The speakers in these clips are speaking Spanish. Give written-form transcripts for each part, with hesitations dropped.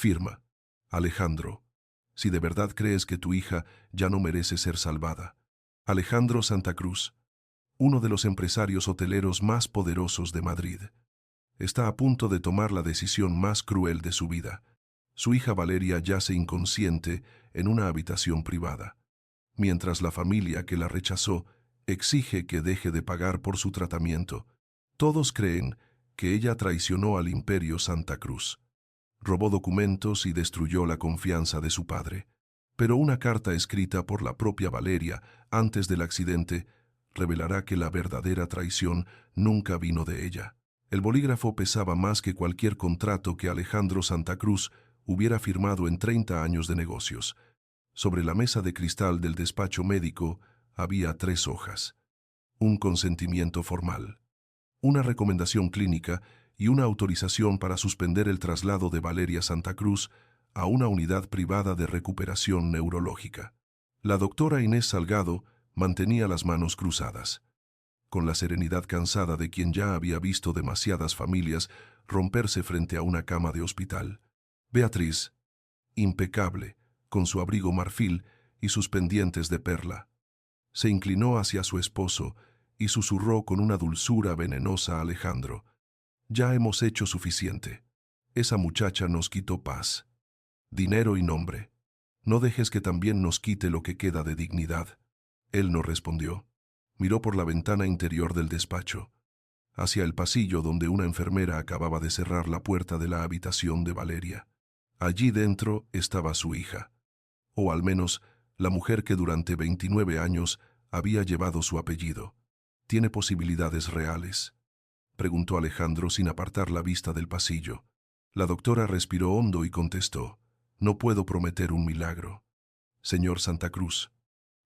Firma. Alejandro. Si de verdad crees que tu hija ya no merece ser salvada. Alejandro Santa Cruz, uno de los empresarios hoteleros más poderosos de Madrid, está a punto de tomar la decisión más cruel de su vida. Su hija Valeria yace inconsciente en una habitación privada, mientras la familia que la rechazó exige que deje de pagar por su tratamiento. Todos creen que ella traicionó al Imperio Santa Cruz, robó documentos y destruyó la confianza de su padre. Pero una carta escrita por la propia Valeria antes del accidente revelará que la verdadera traición nunca vino de ella. El bolígrafo pesaba más que cualquier contrato que Alejandro Santa Cruz hubiera firmado en 30 años de negocios. Sobre la mesa de cristal del despacho médico había 3 hojas. Un consentimiento formal, una recomendación clínica y una autorización para suspender el traslado de Valeria Santa Cruz a una unidad privada de recuperación neurológica. La doctora Inés Salgado mantenía las manos cruzadas, con la serenidad cansada de quien ya había visto demasiadas familias romperse frente a una cama de hospital. Beatriz, impecable, con su abrigo marfil y sus pendientes de perla, se inclinó hacia su esposo y susurró con una dulzura venenosa a Alejandro: «Ya hemos hecho suficiente. Esa muchacha nos quitó paz, dinero y nombre. No dejes que también nos quite lo que queda de dignidad». Él no respondió. Miró por la ventana interior del despacho, hacia el pasillo donde una enfermera acababa de cerrar la puerta de la habitación de Valeria. Allí dentro estaba su hija, o al menos la mujer que durante 29 años había llevado su apellido. ¿Tiene posibilidades reales?, preguntó Alejandro sin apartar la vista del pasillo. La doctora respiró hondo y contestó: «No puedo prometer un milagro, señor Santa Cruz,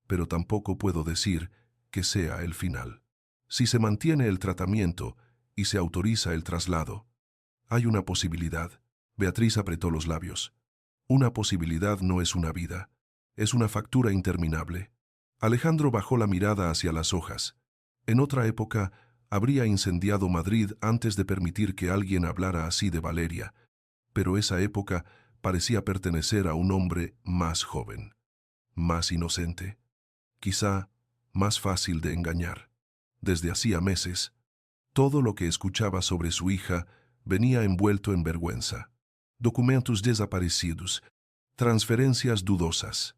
pero tampoco puedo decir que sea el final. Si se mantiene el tratamiento y se autoriza el traslado, hay una posibilidad». Beatriz apretó los labios. «Una posibilidad no es una vida, es una factura interminable». Alejandro bajó la mirada hacia las hojas. En otra época habría incendiado Madrid antes de permitir que alguien hablara así de Valeria, pero esa época parecía pertenecer a un hombre más joven, más inocente, quizá más fácil de engañar. Desde hacía meses, todo lo que escuchaba sobre su hija venía envuelto en vergüenza. Documentos desaparecidos, transferencias dudosas,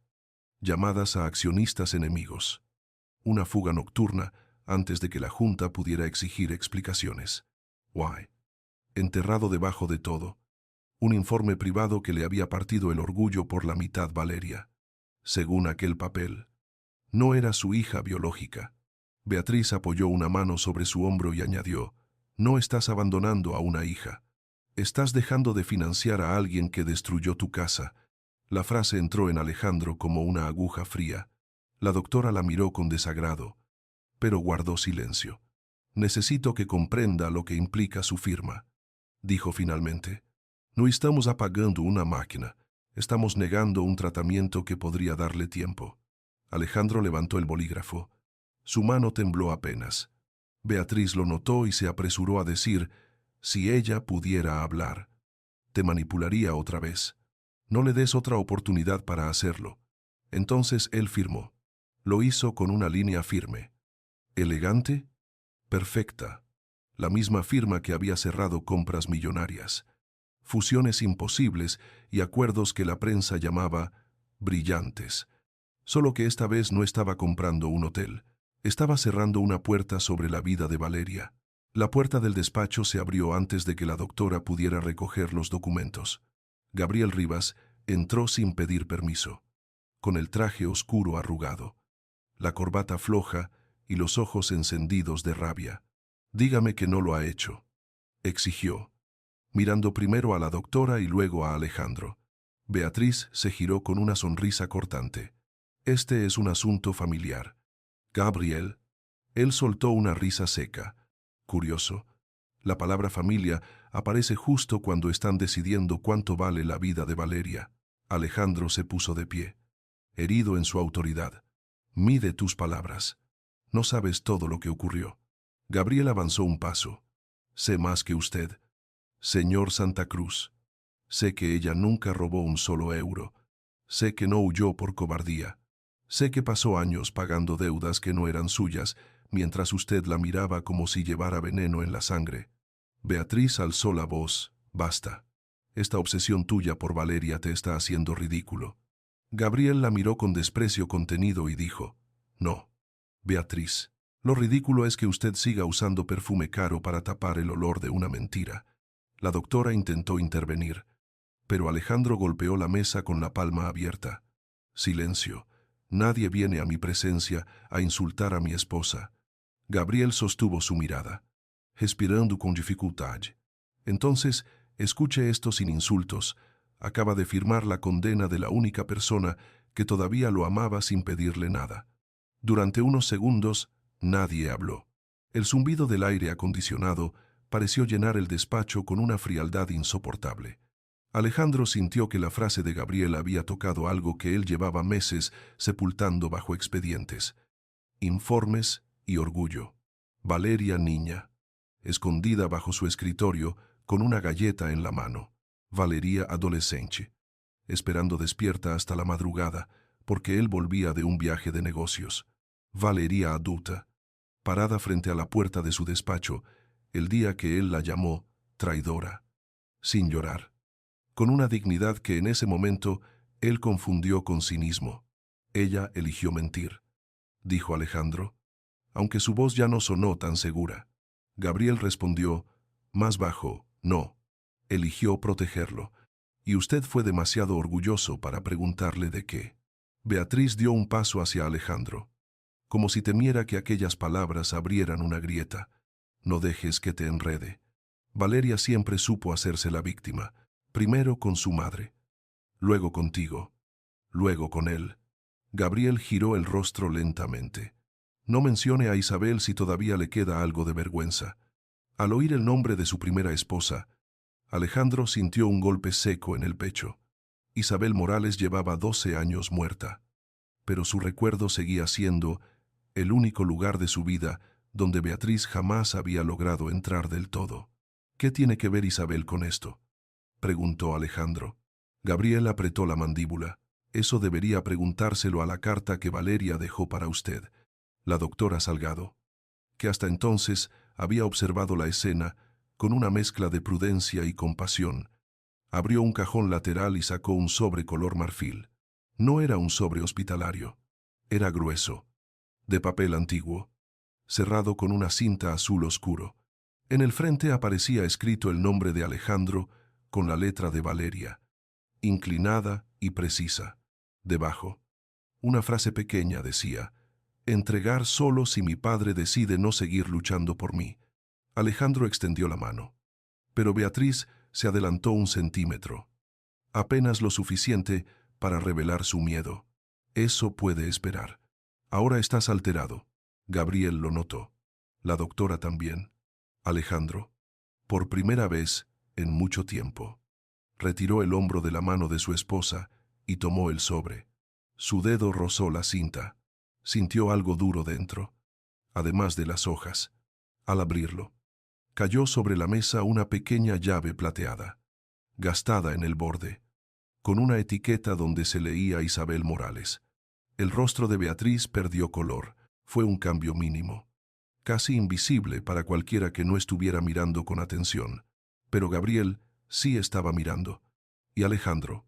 llamadas a accionistas enemigos, una fuga nocturna antes de que la Junta pudiera exigir explicaciones. Why, enterrado debajo de todo, un informe privado que le había partido el orgullo por la mitad Valeria. Según aquel papel, no era su hija biológica. Beatriz apoyó una mano sobre su hombro y añadió: «No estás abandonando a una hija. Estás dejando de financiar a alguien que destruyó tu casa». La frase entró en Alejandro como una aguja fría. La doctora la miró con desagrado, pero guardó silencio. «Necesito que comprenda lo que implica su firma», dijo finalmente. «No estamos apagando una máquina, estamos negando un tratamiento que podría darle tiempo». Alejandro levantó el bolígrafo. Su mano tembló apenas. Beatriz lo notó y se apresuró a decir: «Si ella pudiera hablar, te manipularía otra vez. No le des otra oportunidad para hacerlo». Entonces él firmó. Lo hizo con una línea firme, elegante, perfecta, la misma firma que había cerrado compras millonarias, fusiones imposibles y acuerdos que la prensa llamaba brillantes. Solo que esta vez no estaba comprando un hotel, estaba cerrando una puerta sobre la vida de Valeria. La puerta del despacho se abrió antes de que la doctora pudiera recoger los documentos. Gabriel Rivas entró sin pedir permiso, con el traje oscuro arrugado, la corbata floja y los ojos encendidos de rabia. «Dígame que no lo ha hecho», exigió, mirando primero a la doctora y luego a Alejandro. Beatriz se giró con una sonrisa cortante. «Este es un asunto familiar». «Gabriel». Él soltó una risa seca. Curioso, la palabra familia aparece justo cuando están decidiendo cuánto vale la vida de Valeria. Alejandro se puso de pie, herido en su autoridad. «Mide tus palabras. No sabes todo lo que ocurrió». Gabriel avanzó un paso. «Sé más que usted, señor Santa Cruz». Sé que ella nunca robó un solo euro. Sé que no huyó por cobardía. Sé que pasó años pagando deudas que no eran suyas, mientras usted la miraba como si llevara veneno en la sangre. Beatriz alzó la voz. Basta. Esta obsesión tuya por Valeria te está haciendo ridículo. Gabriel la miró con desprecio contenido y dijo, no, Beatriz, lo ridículo es que usted siga usando perfume caro para tapar el olor de una mentira. La doctora intentó intervenir, pero Alejandro golpeó la mesa con la palma abierta. Silencio. Nadie viene a mi presencia a insultar a mi esposa. Gabriel sostuvo su mirada, respirando con dificultad. Entonces, escuche esto sin insultos. Acaba de firmar la condena de la única persona que todavía lo amaba sin pedirle nada. Durante unos segundos, nadie habló. El zumbido del aire acondicionado pareció llenar el despacho con una frialdad insoportable. Alejandro sintió que la frase de Gabriel había tocado algo que él llevaba meses sepultando bajo expedientes. Informes y orgullo. Valeria niña, escondida bajo su escritorio con una galleta en la mano. Valeria adolescente, esperando despierta hasta la madrugada, porque él volvía de un viaje de negocios. Valeria adulta, parada frente a la puerta de su despacho, el día que él la llamó traidora, sin llorar, con una dignidad que en ese momento él confundió con cinismo. Ella eligió mentir, dijo Alejandro, aunque su voz ya no sonó tan segura. Gabriel respondió, más bajo, no, eligió protegerlo, y usted fue demasiado orgulloso para preguntarle de qué. Beatriz dio un paso hacia Alejandro, como si temiera que aquellas palabras abrieran una grieta. No dejes que te enrede. Valeria siempre supo hacerse la víctima, primero con su madre, luego contigo, luego con él. Gabriel giró el rostro lentamente. No mencione a Isabel si todavía le queda algo de vergüenza. Al oír el nombre de su primera esposa, Alejandro sintió un golpe seco en el pecho. Isabel Morales llevaba 12 años muerta, pero su recuerdo seguía siendo el único lugar de su vida donde Beatriz jamás había logrado entrar del todo. ¿Qué tiene que ver Isabel con esto?, preguntó Alejandro. Gabriel apretó la mandíbula. Eso debería preguntárselo a la carta que Valeria dejó para usted. La doctora Salgado, que hasta entonces había observado la escena con una mezcla de prudencia y compasión, abrió un cajón lateral y sacó un sobre color marfil. No era un sobre hospitalario. Era grueso, de papel antiguo, cerrado con una cinta azul oscuro. En el frente aparecía escrito el nombre de Alejandro con la letra de Valeria, inclinada y precisa. Debajo, una frase pequeña decía, entregar solo si mi padre decide no seguir luchando por mí. Alejandro extendió la mano, pero Beatriz se adelantó un centímetro, apenas lo suficiente para revelar su miedo. Eso puede esperar. Ahora estás alterado. Gabriel lo notó. La doctora también. Alejandro, por primera vez en mucho tiempo, retiró el hombro de la mano de su esposa y tomó el sobre. Su dedo rozó la cinta. Sintió algo duro dentro, además de las hojas. Al abrirlo, cayó sobre la mesa una pequeña llave plateada, gastada en el borde, con una etiqueta donde se leía Isabel Morales. El rostro de Beatriz perdió color. Fue un cambio mínimo, casi invisible para cualquiera que no estuviera mirando con atención. Pero Gabriel sí estaba mirando. Y Alejandro,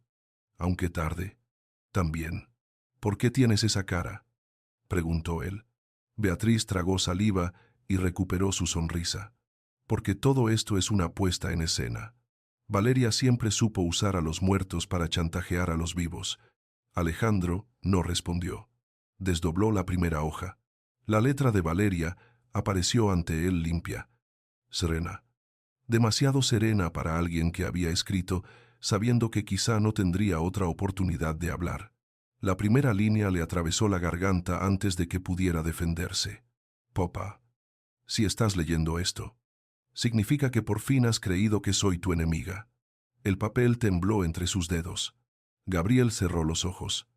aunque tarde, también. ¿Por qué tienes esa cara?, preguntó él. Beatriz tragó saliva y recuperó su sonrisa. Porque todo esto es una puesta en escena. Valeria siempre supo usar a los muertos para chantajear a los vivos. Alejandro no respondió. Desdobló la primera hoja. La letra de Valeria apareció ante él limpia, serena. Demasiado serena para alguien que había escrito, sabiendo que quizá no tendría otra oportunidad de hablar. La primera línea le atravesó la garganta antes de que pudiera defenderse. Popa, si estás leyendo esto, significa que por fin has creído que soy tu enemiga. El papel tembló entre sus dedos. Gabriel cerró los ojos,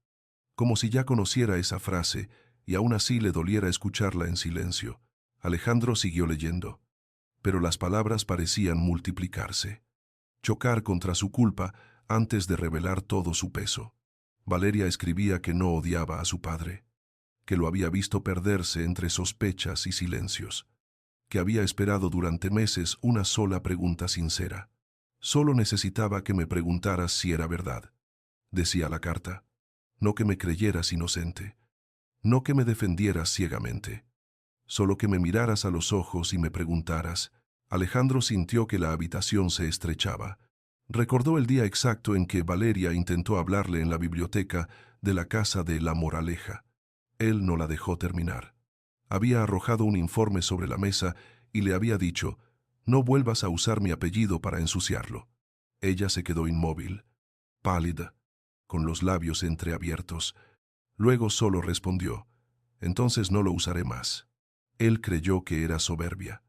como si ya conociera esa frase y aún así le doliera escucharla en silencio. Alejandro siguió leyendo, pero las palabras parecían multiplicarse. chocar contra su culpa antes de revelar todo su peso. Valeria escribía que no odiaba a su padre, que lo había visto perderse entre sospechas y silencios, que había esperado durante meses una sola pregunta sincera. Solo necesitaba que me preguntaras si era verdad, decía la carta, no que me creyeras inocente, no que me defendieras ciegamente, solo que me miraras a los ojos y me preguntaras. Alejandro sintió que la habitación se estrechaba. Recordó el día exacto en que Valeria intentó hablarle en la biblioteca de la casa de La Moraleja. Él no la dejó terminar. Había arrojado un informe sobre la mesa y le había dicho: «No vuelvas a usar mi apellido para ensuciarlo». Ella se quedó inmóvil, pálida, con los labios entreabiertos. Luego solo respondió: «Entonces no lo usaré más». Él creyó que era soberbia.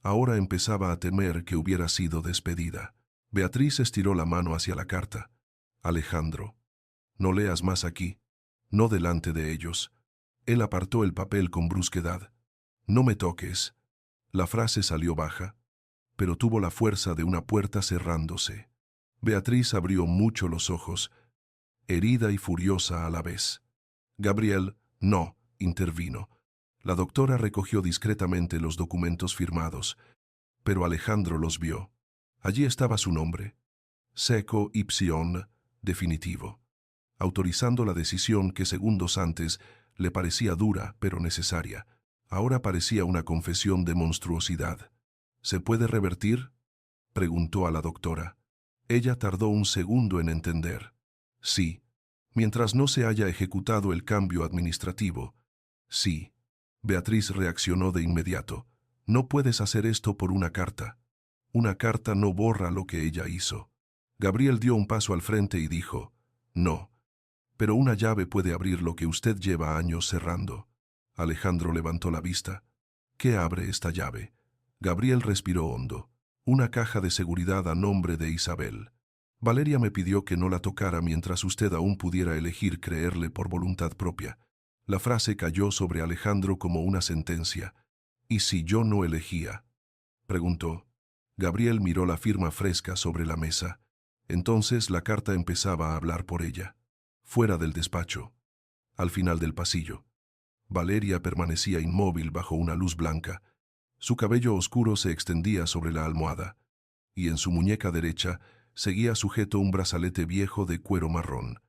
Ahora empezaba a temer que hubiera sido despedida. Beatriz estiró la mano hacia la carta. «Alejandro, no leas más aquí, no delante de ellos». Él apartó el papel con brusquedad. «No me toques». La frase salió baja, pero tuvo la fuerza de una puerta cerrándose. Beatriz abrió mucho los ojos, herida y furiosa a la vez. «Gabriel, no», intervino. La doctora recogió discretamente los documentos firmados, pero Alejandro los vio. Allí estaba su nombre, seco ipsion, definitivo, autorizando la decisión que segundos antes le parecía dura pero necesaria. Ahora parecía una confesión de monstruosidad. «¿Se puede revertir?», preguntó a la doctora. Ella tardó un segundo en entender. «Sí, mientras no se haya ejecutado el cambio administrativo». «Sí». Beatriz reaccionó de inmediato. «No puedes hacer esto por una carta. Una carta no borra lo que ella hizo». Gabriel dio un paso al frente y dijo: «No, pero una llave puede abrir lo que usted lleva años cerrando». Alejandro levantó la vista. «¿Qué abre esta llave?». Gabriel respiró hondo. «Una caja de seguridad a nombre de Isabel. Valeria me pidió que no la tocara mientras usted aún pudiera elegir creerle por voluntad propia». La frase cayó sobre Alejandro como una sentencia. «¿Y si yo no elegía?», preguntó. Gabriel miró la firma fresca sobre la mesa. Entonces la carta empezaba a hablar por ella. Fuera del despacho, al final del pasillo, Valeria permanecía inmóvil bajo una luz blanca. Su cabello oscuro se extendía sobre la almohada, y en su muñeca derecha seguía sujeto un brazalete viejo de cuero marrón.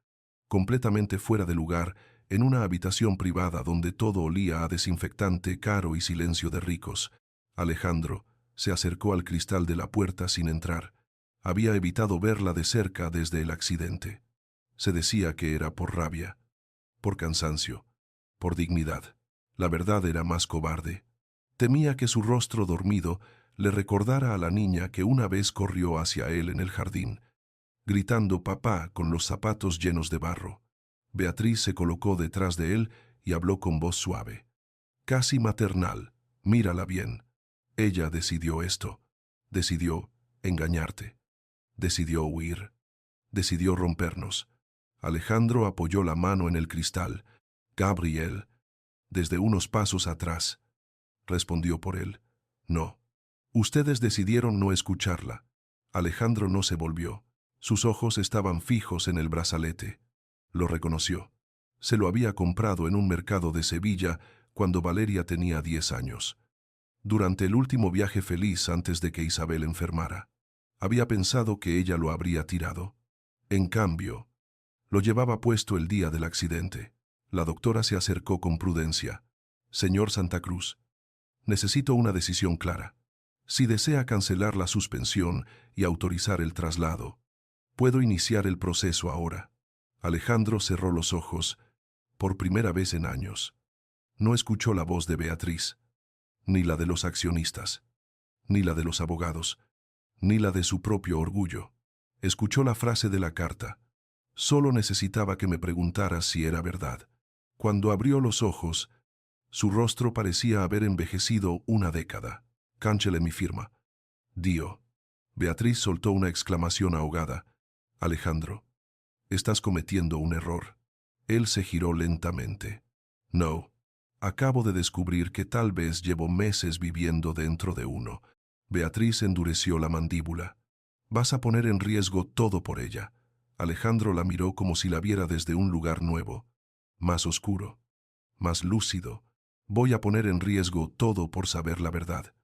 Completamente fuera de lugar, en una habitación privada donde todo olía a desinfectante caro y silencio de ricos, Alejandro se acercó al cristal de la puerta sin entrar. Había evitado verla de cerca desde el accidente. Se decía que era por rabia, por cansancio, por dignidad. La verdad era más cobarde. Temía que su rostro dormido le recordara a la niña que una vez corrió hacia él en el jardín, gritando «papá» con los zapatos llenos de barro. Beatriz se colocó detrás de él y habló con voz suave, casi maternal: «Mírala bien. Ella decidió esto. Decidió engañarte. Decidió huir. Decidió rompernos». Alejandro apoyó la mano en el cristal. «Gabriel, desde unos pasos atrás», respondió por él. «No. Ustedes decidieron no escucharla». Alejandro no se volvió. Sus ojos estaban fijos en el brazalete. Lo reconoció. Se lo había comprado en un mercado de Sevilla cuando Valeria tenía 10 años. Durante el último viaje feliz antes de que Isabel enfermara. Había pensado que ella lo habría tirado. En cambio, lo llevaba puesto el día del accidente. La doctora se acercó con prudencia. «Señor Santa Cruz, necesito una decisión clara. Si desea cancelar la suspensión y autorizar el traslado, puedo iniciar el proceso ahora». Alejandro cerró los ojos, por primera vez en años. No escuchó la voz de Beatriz, ni la de los accionistas, ni la de los abogados, ni la de su propio orgullo. Escuchó la frase de la carta: «Solo necesitaba que me preguntaras si era verdad». Cuando abrió los ojos, su rostro parecía haber envejecido una década. «Cáncele mi firma». «Dio». Beatriz soltó una exclamación ahogada. «Alejandro, estás cometiendo un error». Él se giró lentamente. «No. Acabo de descubrir que tal vez llevo meses viviendo dentro de uno». Beatriz endureció la mandíbula. Vas a poner en riesgo todo por ella. Alejandro la miró como si la viera desde un lugar nuevo, más oscuro, más lúcido. Voy a poner en riesgo todo por saber la verdad.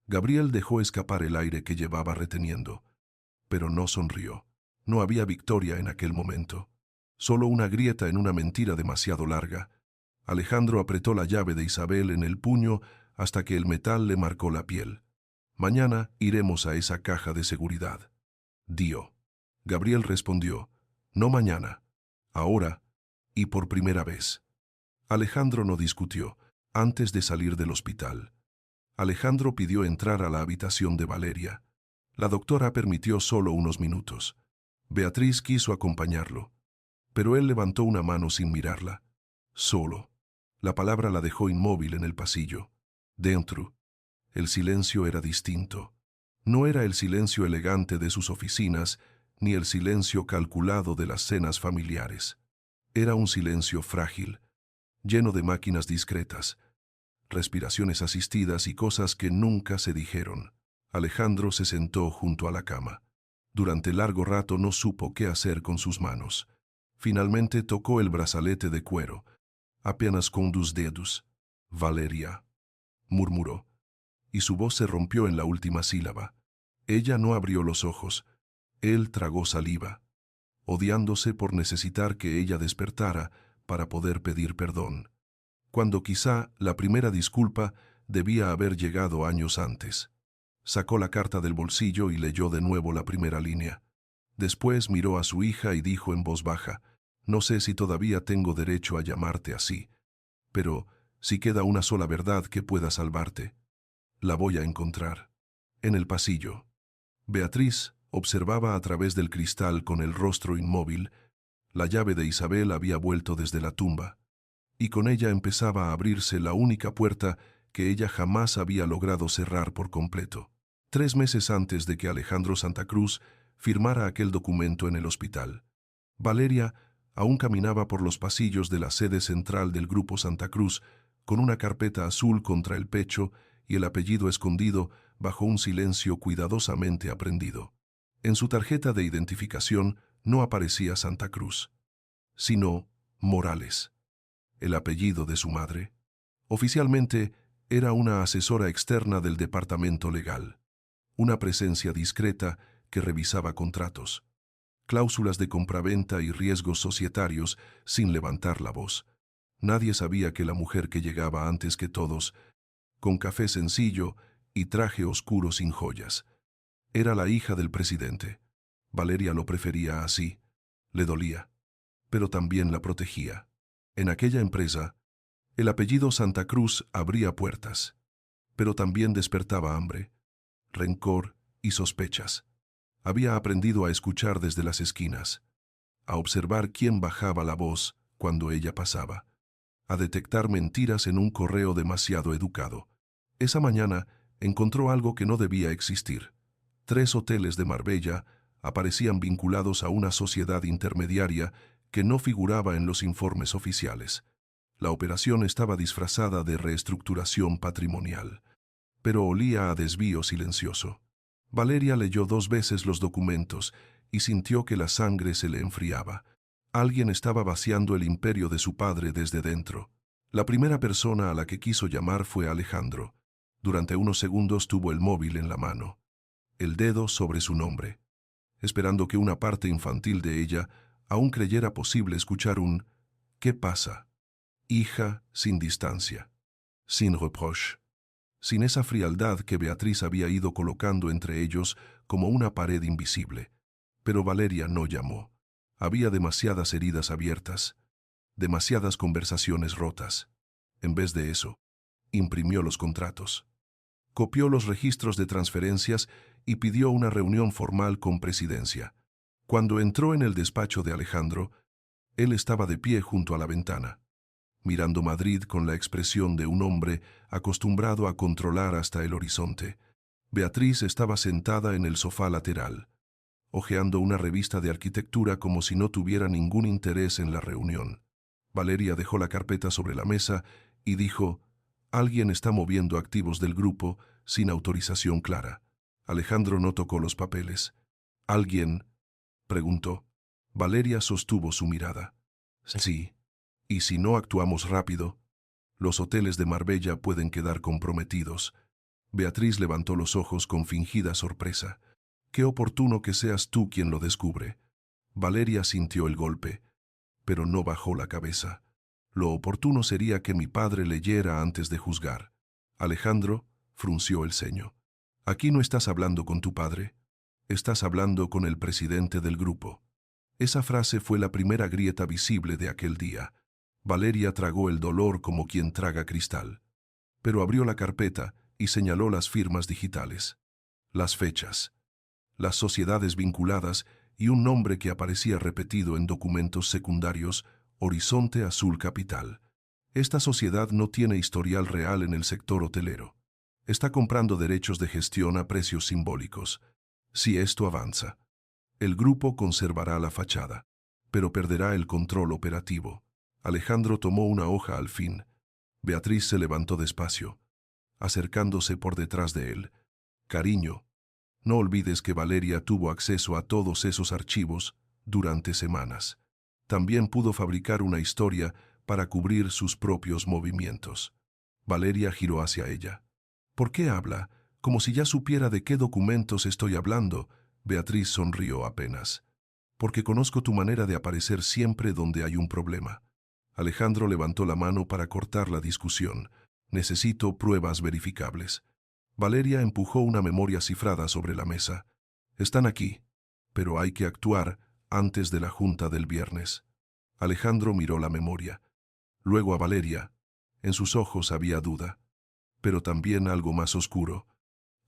Gabriel dejó escapar el aire que llevaba reteniendo, pero no sonrió. No había victoria en aquel momento, solo una grieta en una mentira demasiado larga. Alejandro apretó la llave de Isabel en el puño hasta que el metal le marcó la piel. Mañana iremos a esa caja de seguridad. Dio. Gabriel respondió, no mañana, ahora y por primera vez. Alejandro no discutió. Antes de salir del hospital, Alejandro pidió entrar a la habitación de Valeria. La doctora permitió solo unos minutos. Beatriz quiso acompañarlo, pero él levantó una mano sin mirarla. Solo. La palabra la dejó inmóvil en el pasillo. Dentro, el silencio era distinto. No era el silencio elegante de sus oficinas, ni el silencio calculado de las cenas familiares. Era un silencio frágil, lleno de máquinas discretas, respiraciones asistidas y cosas que nunca se dijeron. Alejandro se sentó junto a la cama. Durante largo rato no supo qué hacer con sus manos. Finalmente tocó el brazalete de cuero, apenas con 2 dedos. Valeria, murmuró, y su voz se rompió en la última sílaba. Ella no abrió los ojos. Él tragó saliva, odiándose por necesitar que ella despertara para poder pedir perdón, cuando quizá la primera disculpa debía haber llegado años antes. Sacó la carta del bolsillo y leyó de nuevo la primera línea. Después miró a su hija y dijo en voz baja, no sé si todavía tengo derecho a llamarte así, pero si queda una sola verdad que pueda salvarte, la voy a encontrar. En el pasillo, Beatriz observaba a través del cristal con el rostro inmóvil. La llave de Isabel había vuelto desde la tumba, y con ella empezaba a abrirse la única puerta que ella jamás había logrado cerrar por completo. 3 meses antes de que Alejandro Santa Cruz firmara aquel documento en el hospital, Valeria aún caminaba por los pasillos de la sede central del Grupo Santa Cruz con una carpeta azul contra el pecho y el apellido escondido bajo un silencio cuidadosamente aprendido. En su tarjeta de identificación no aparecía Santa Cruz, sino Morales, el apellido de su madre. Oficialmente era una asesora externa del departamento legal, una presencia discreta que revisaba contratos, cláusulas de compraventa y riesgos societarios sin levantar la voz. Nadie sabía que la mujer que llegaba antes que todos, con café sencillo y traje oscuro sin joyas, era la hija del presidente. Valeria lo prefería así. Le dolía, pero también la protegía. En aquella empresa, el apellido Santa Cruz abría puertas, pero también despertaba hambre, rencor y sospechas. Había aprendido a escuchar desde las esquinas, a observar quién bajaba la voz cuando ella pasaba, a detectar mentiras en un correo demasiado educado. Esa mañana encontró algo que no debía existir. 3 hoteles de Marbella aparecían vinculados a una sociedad intermediaria que no figuraba en los informes oficiales. La operación estaba disfrazada de reestructuración patrimonial, pero olía a desvío silencioso. Valeria leyó 2 veces los documentos y sintió que la sangre se le enfriaba. Alguien estaba vaciando el imperio de su padre desde dentro. La primera persona a la que quiso llamar fue Alejandro. Durante unos segundos tuvo el móvil en la mano, el dedo sobre su nombre, esperando que una parte infantil de ella aún creyera posible escuchar un «¿Qué pasa?» Hija sin distancia, sin reproche, sin esa frialdad que Beatriz había ido colocando entre ellos como una pared invisible. Pero Valeria no llamó. Había demasiadas heridas abiertas, demasiadas conversaciones rotas. En vez de eso, imprimió los contratos, copió los registros de transferencias y pidió una reunión formal con Presidencia. Cuando entró en el despacho de Alejandro, él estaba de pie junto a la ventana, mirando Madrid con la expresión de un hombre acostumbrado a controlar hasta el horizonte. Beatriz estaba sentada en el sofá lateral, hojeando una revista de arquitectura como si no tuviera ningún interés en la reunión. Valeria dejó la carpeta sobre la mesa y dijo: «Alguien está moviendo activos del grupo sin autorización clara». Alejandro no tocó los papeles. ¿Alguien? Preguntó. Valeria sostuvo su mirada. Sí. Y si no actuamos rápido, los hoteles de Marbella pueden quedar comprometidos. Beatriz levantó los ojos con fingida sorpresa. Qué oportuno que seas tú quien lo descubre. Valeria sintió el golpe, pero no bajó la cabeza. Lo oportuno sería que mi padre leyera antes de juzgar. Alejandro frunció el ceño. Aquí no estás hablando con tu padre, estás hablando con el presidente del grupo. Esa frase fue la primera grieta visible de aquel día. Valeria tragó el dolor como quien traga cristal. Pero abrió la carpeta y señaló las firmas digitales, las fechas, las sociedades vinculadas y un nombre que aparecía repetido en documentos secundarios: Horizonte Azul Capital. Esta sociedad no tiene historial real en el sector hotelero. Está comprando derechos de gestión a precios simbólicos. Si esto avanza, el grupo conservará la fachada, pero perderá el control operativo. Alejandro tomó una hoja al fin. Beatriz se levantó despacio, acercándose por detrás de él. Cariño, no olvides que Valeria tuvo acceso a todos esos archivos durante semanas. También pudo fabricar una historia para cubrir sus propios movimientos. Valeria giró hacia ella. ¿Por qué habla? Como si ya supiera de qué documentos estoy hablando. Beatriz sonrió apenas. Porque conozco tu manera de aparecer siempre donde hay un problema. Alejandro levantó la mano para cortar la discusión. Necesito pruebas verificables. Valeria empujó una memoria cifrada sobre la mesa. Están aquí, pero hay que actuar antes de la junta del viernes. Alejandro miró la memoria. Luego a Valeria. En sus ojos había duda, pero también algo más oscuro,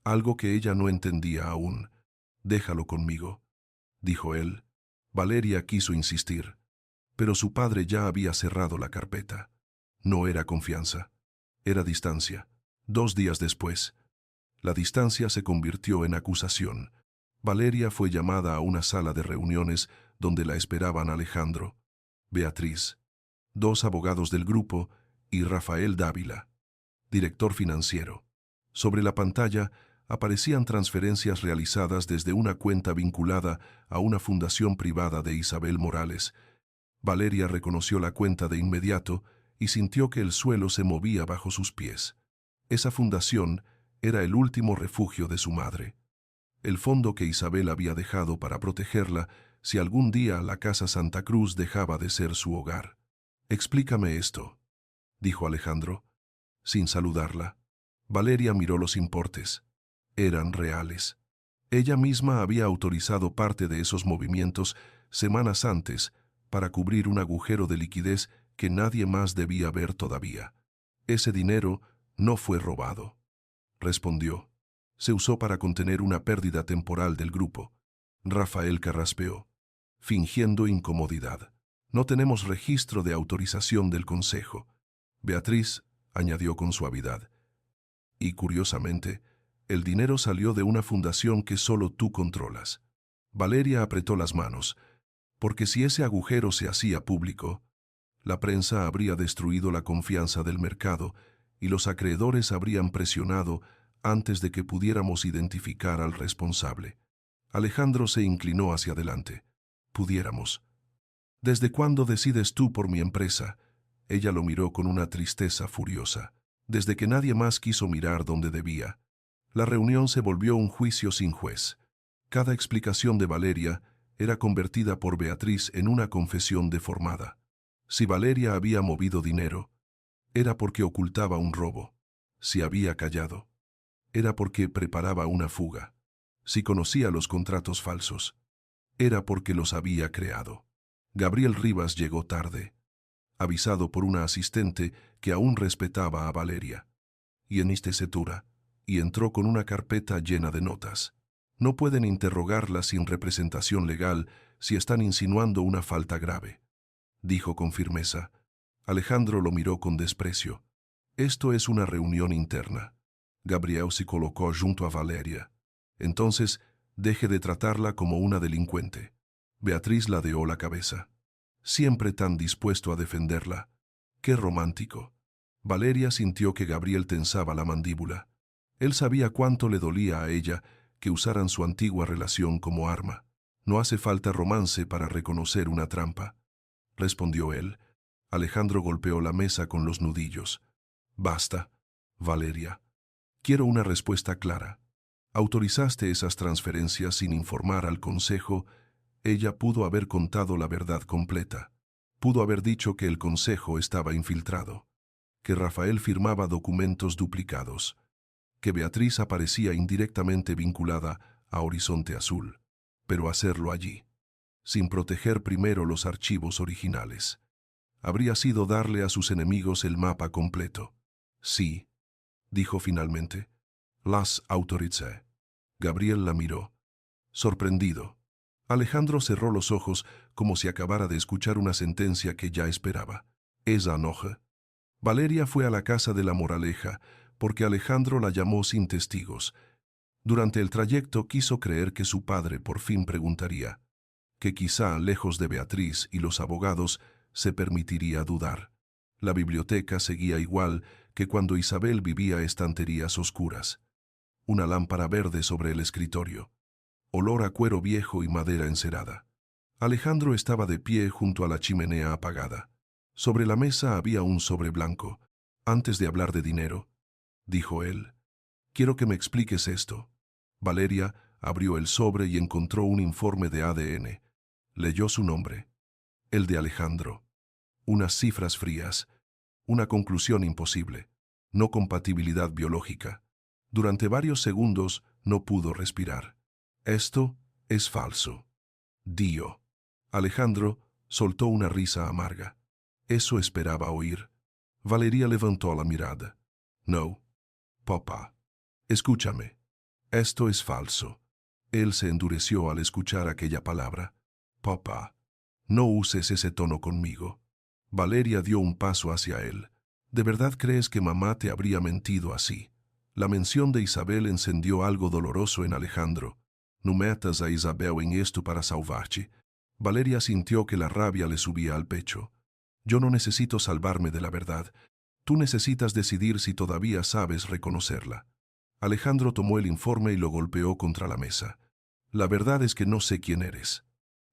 algo que ella no entendía aún. Déjalo conmigo, dijo él. Valeria quiso insistir, pero su padre ya había cerrado la carpeta. No era confianza, era distancia. 2 días después, la distancia se convirtió en acusación. Valeria fue llamada a una sala de reuniones donde la esperaban Alejandro, Beatriz, 2 abogados del grupo y Rafael Dávila, director financiero. Sobre la pantalla aparecían transferencias realizadas desde una cuenta vinculada a una fundación privada de Isabel Morales. Valeria reconoció la cuenta de inmediato y sintió que el suelo se movía bajo sus pies. Esa fundación era el último refugio de su madre, el fondo que Isabel había dejado para protegerla si algún día la Casa Santa Cruz dejaba de ser su hogar. Explícame esto, dijo Alejandro, sin saludarla. Valeria miró los importes. Eran reales. Ella misma había autorizado parte de esos movimientos semanas antes para cubrir un agujero de liquidez que nadie más debía ver todavía. Ese dinero no fue robado, respondió. Se usó para contener una pérdida temporal del grupo. Rafael carraspeó, fingiendo incomodidad. No tenemos registro de autorización del Consejo. Beatriz añadió con suavidad. Y curiosamente, el dinero salió de una fundación que solo tú controlas. Valeria apretó las manos, porque si ese agujero se hacía público, la prensa habría destruido la confianza del mercado y los acreedores habrían presionado antes de que pudiéramos identificar al responsable. Alejandro se inclinó hacia adelante. Pudiéramos. ¿Desde cuándo decides tú por mi empresa? Ella lo miró con una tristeza furiosa. Desde que nadie más quiso mirar donde debía. La reunión se volvió un juicio sin juez. Cada explicación de Valeria era convertida por Beatriz en una confesión deformada. Si Valeria había movido dinero, era porque ocultaba un robo. Si había callado, era porque preparaba una fuga. Si conocía los contratos falsos, era porque los había creado. Gabriel Rivas llegó tarde, avisado por una asistente que aún respetaba a Valeria. Y en tesitura, y entró con una carpeta llena de notas. No pueden interrogarla sin representación legal si están insinuando una falta grave, dijo con firmeza. Alejandro lo miró con desprecio. Esto es una reunión interna. Gabriel se colocó junto a Valeria. Entonces, deje de tratarla como una delincuente. Beatriz ladeó la cabeza. Siempre tan dispuesto a defenderla. ¡Qué romántico! Valeria sintió que Gabriel tensaba la mandíbula. Él sabía cuánto le dolía a ella que usaran su antigua relación como arma. No hace falta romance para reconocer una trampa, respondió él. Alejandro golpeó la mesa con los nudillos. Basta, Valeria. Quiero una respuesta clara. ¿Autorizaste esas transferencias sin informar al consejo? Ella pudo haber contado la verdad completa. Pudo haber dicho que el consejo estaba infiltrado, que Rafael firmaba documentos duplicados, que Beatriz aparecía indirectamente vinculada a Horizonte Azul, pero hacerlo allí, sin proteger primero los archivos originales, habría sido darle a sus enemigos el mapa completo. Sí, dijo finalmente, las autoricé. Gabriel la miró, sorprendido. Alejandro cerró los ojos como si acabara de escuchar una sentencia que ya esperaba. Esa noche, Valeria fue a la casa de la Moraleja porque Alejandro la llamó sin testigos. Durante el trayecto quiso creer que su padre por fin preguntaría, que quizá, lejos de Beatriz y los abogados, se permitiría dudar. La biblioteca seguía igual que cuando Isabel vivía estanterías oscuras. Una lámpara verde sobre el escritorio. Olor a cuero viejo y madera encerada. Alejandro estaba de pie junto a la chimenea apagada. Sobre la mesa había un sobre blanco. Antes de hablar de dinero, dijo él, quiero que me expliques esto. Valeria abrió el sobre y encontró un informe de ADN. Leyó su nombre, el de Alejandro. Unas cifras frías, una conclusión imposible, no compatibilidad biológica. Durante varios segundos no pudo respirar. Esto es falso. Dio. Alejandro soltó una risa amarga. Eso esperaba oír. Valeria levantó la mirada. No, papá. Escúchame. Esto es falso. Él se endureció al escuchar aquella palabra. Papá, no uses ese tono conmigo. Valeria dio un paso hacia él. ¿De verdad crees que mamá te habría mentido así? La mención de Isabel encendió algo doloroso en Alejandro. No metas a Isabel en esto para salvarte. Valeria sintió que la rabia le subía al pecho. Yo no necesito salvarme de la verdad. Tú necesitas decidir si todavía sabes reconocerla. Alejandro tomó el informe y lo golpeó contra la mesa. La verdad es que no sé quién eres.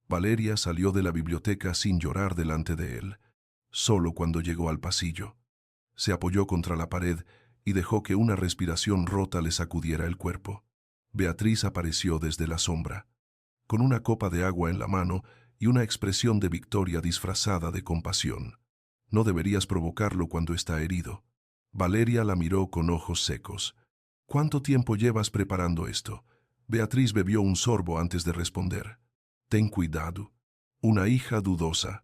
Valeria salió de la biblioteca sin llorar delante de él. Solo cuando llegó al pasillo. Se apoyó contra la pared y dejó que una respiración rota le sacudiera el cuerpo. Beatriz apareció desde la sombra, con una copa de agua en la mano y una expresión de victoria disfrazada de compasión. No deberías provocarlo cuando está herido. Valeria la miró con ojos secos. ¿Cuánto tiempo llevas preparando esto? Beatriz bebió un sorbo antes de responder. Ten cuidado. Una hija dudosa,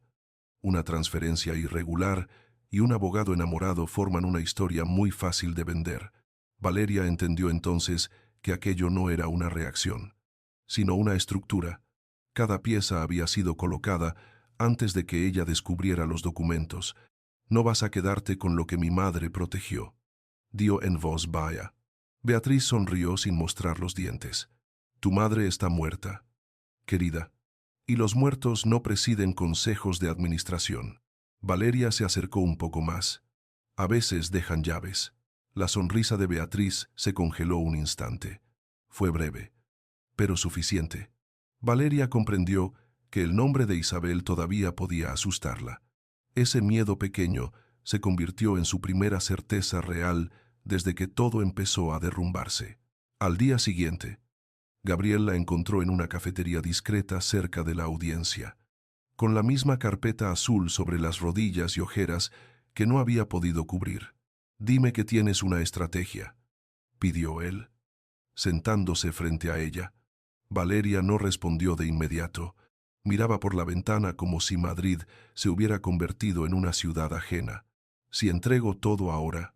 una transferencia irregular y un abogado enamorado forman una historia muy fácil de vender. Valeria entendió entonces que aquello no era una reacción, sino una estructura. Cada pieza había sido colocada antes de que ella descubriera los documentos. No vas a quedarte con lo que mi madre protegió, dio en voz baja. Beatriz sonrió sin mostrar los dientes. Tu madre está muerta, querida, y los muertos no presiden consejos de administración. Valeria se acercó un poco más. A veces dejan llaves. La sonrisa de Beatriz se congeló un instante. Fue breve, pero suficiente. Valeria comprendió que el nombre de Isabel todavía podía asustarla. Ese miedo pequeño se convirtió en su primera certeza real desde que todo empezó a derrumbarse. Al día siguiente, Gabriel la encontró en una cafetería discreta cerca de la audiencia, con la misma carpeta azul sobre las rodillas y ojeras que no había podido cubrir. Dime que tienes una estrategia, pidió él, sentándose frente a ella. Valeria no respondió de inmediato. Miraba por la ventana como si Madrid se hubiera convertido en una ciudad ajena. Si entrego todo ahora,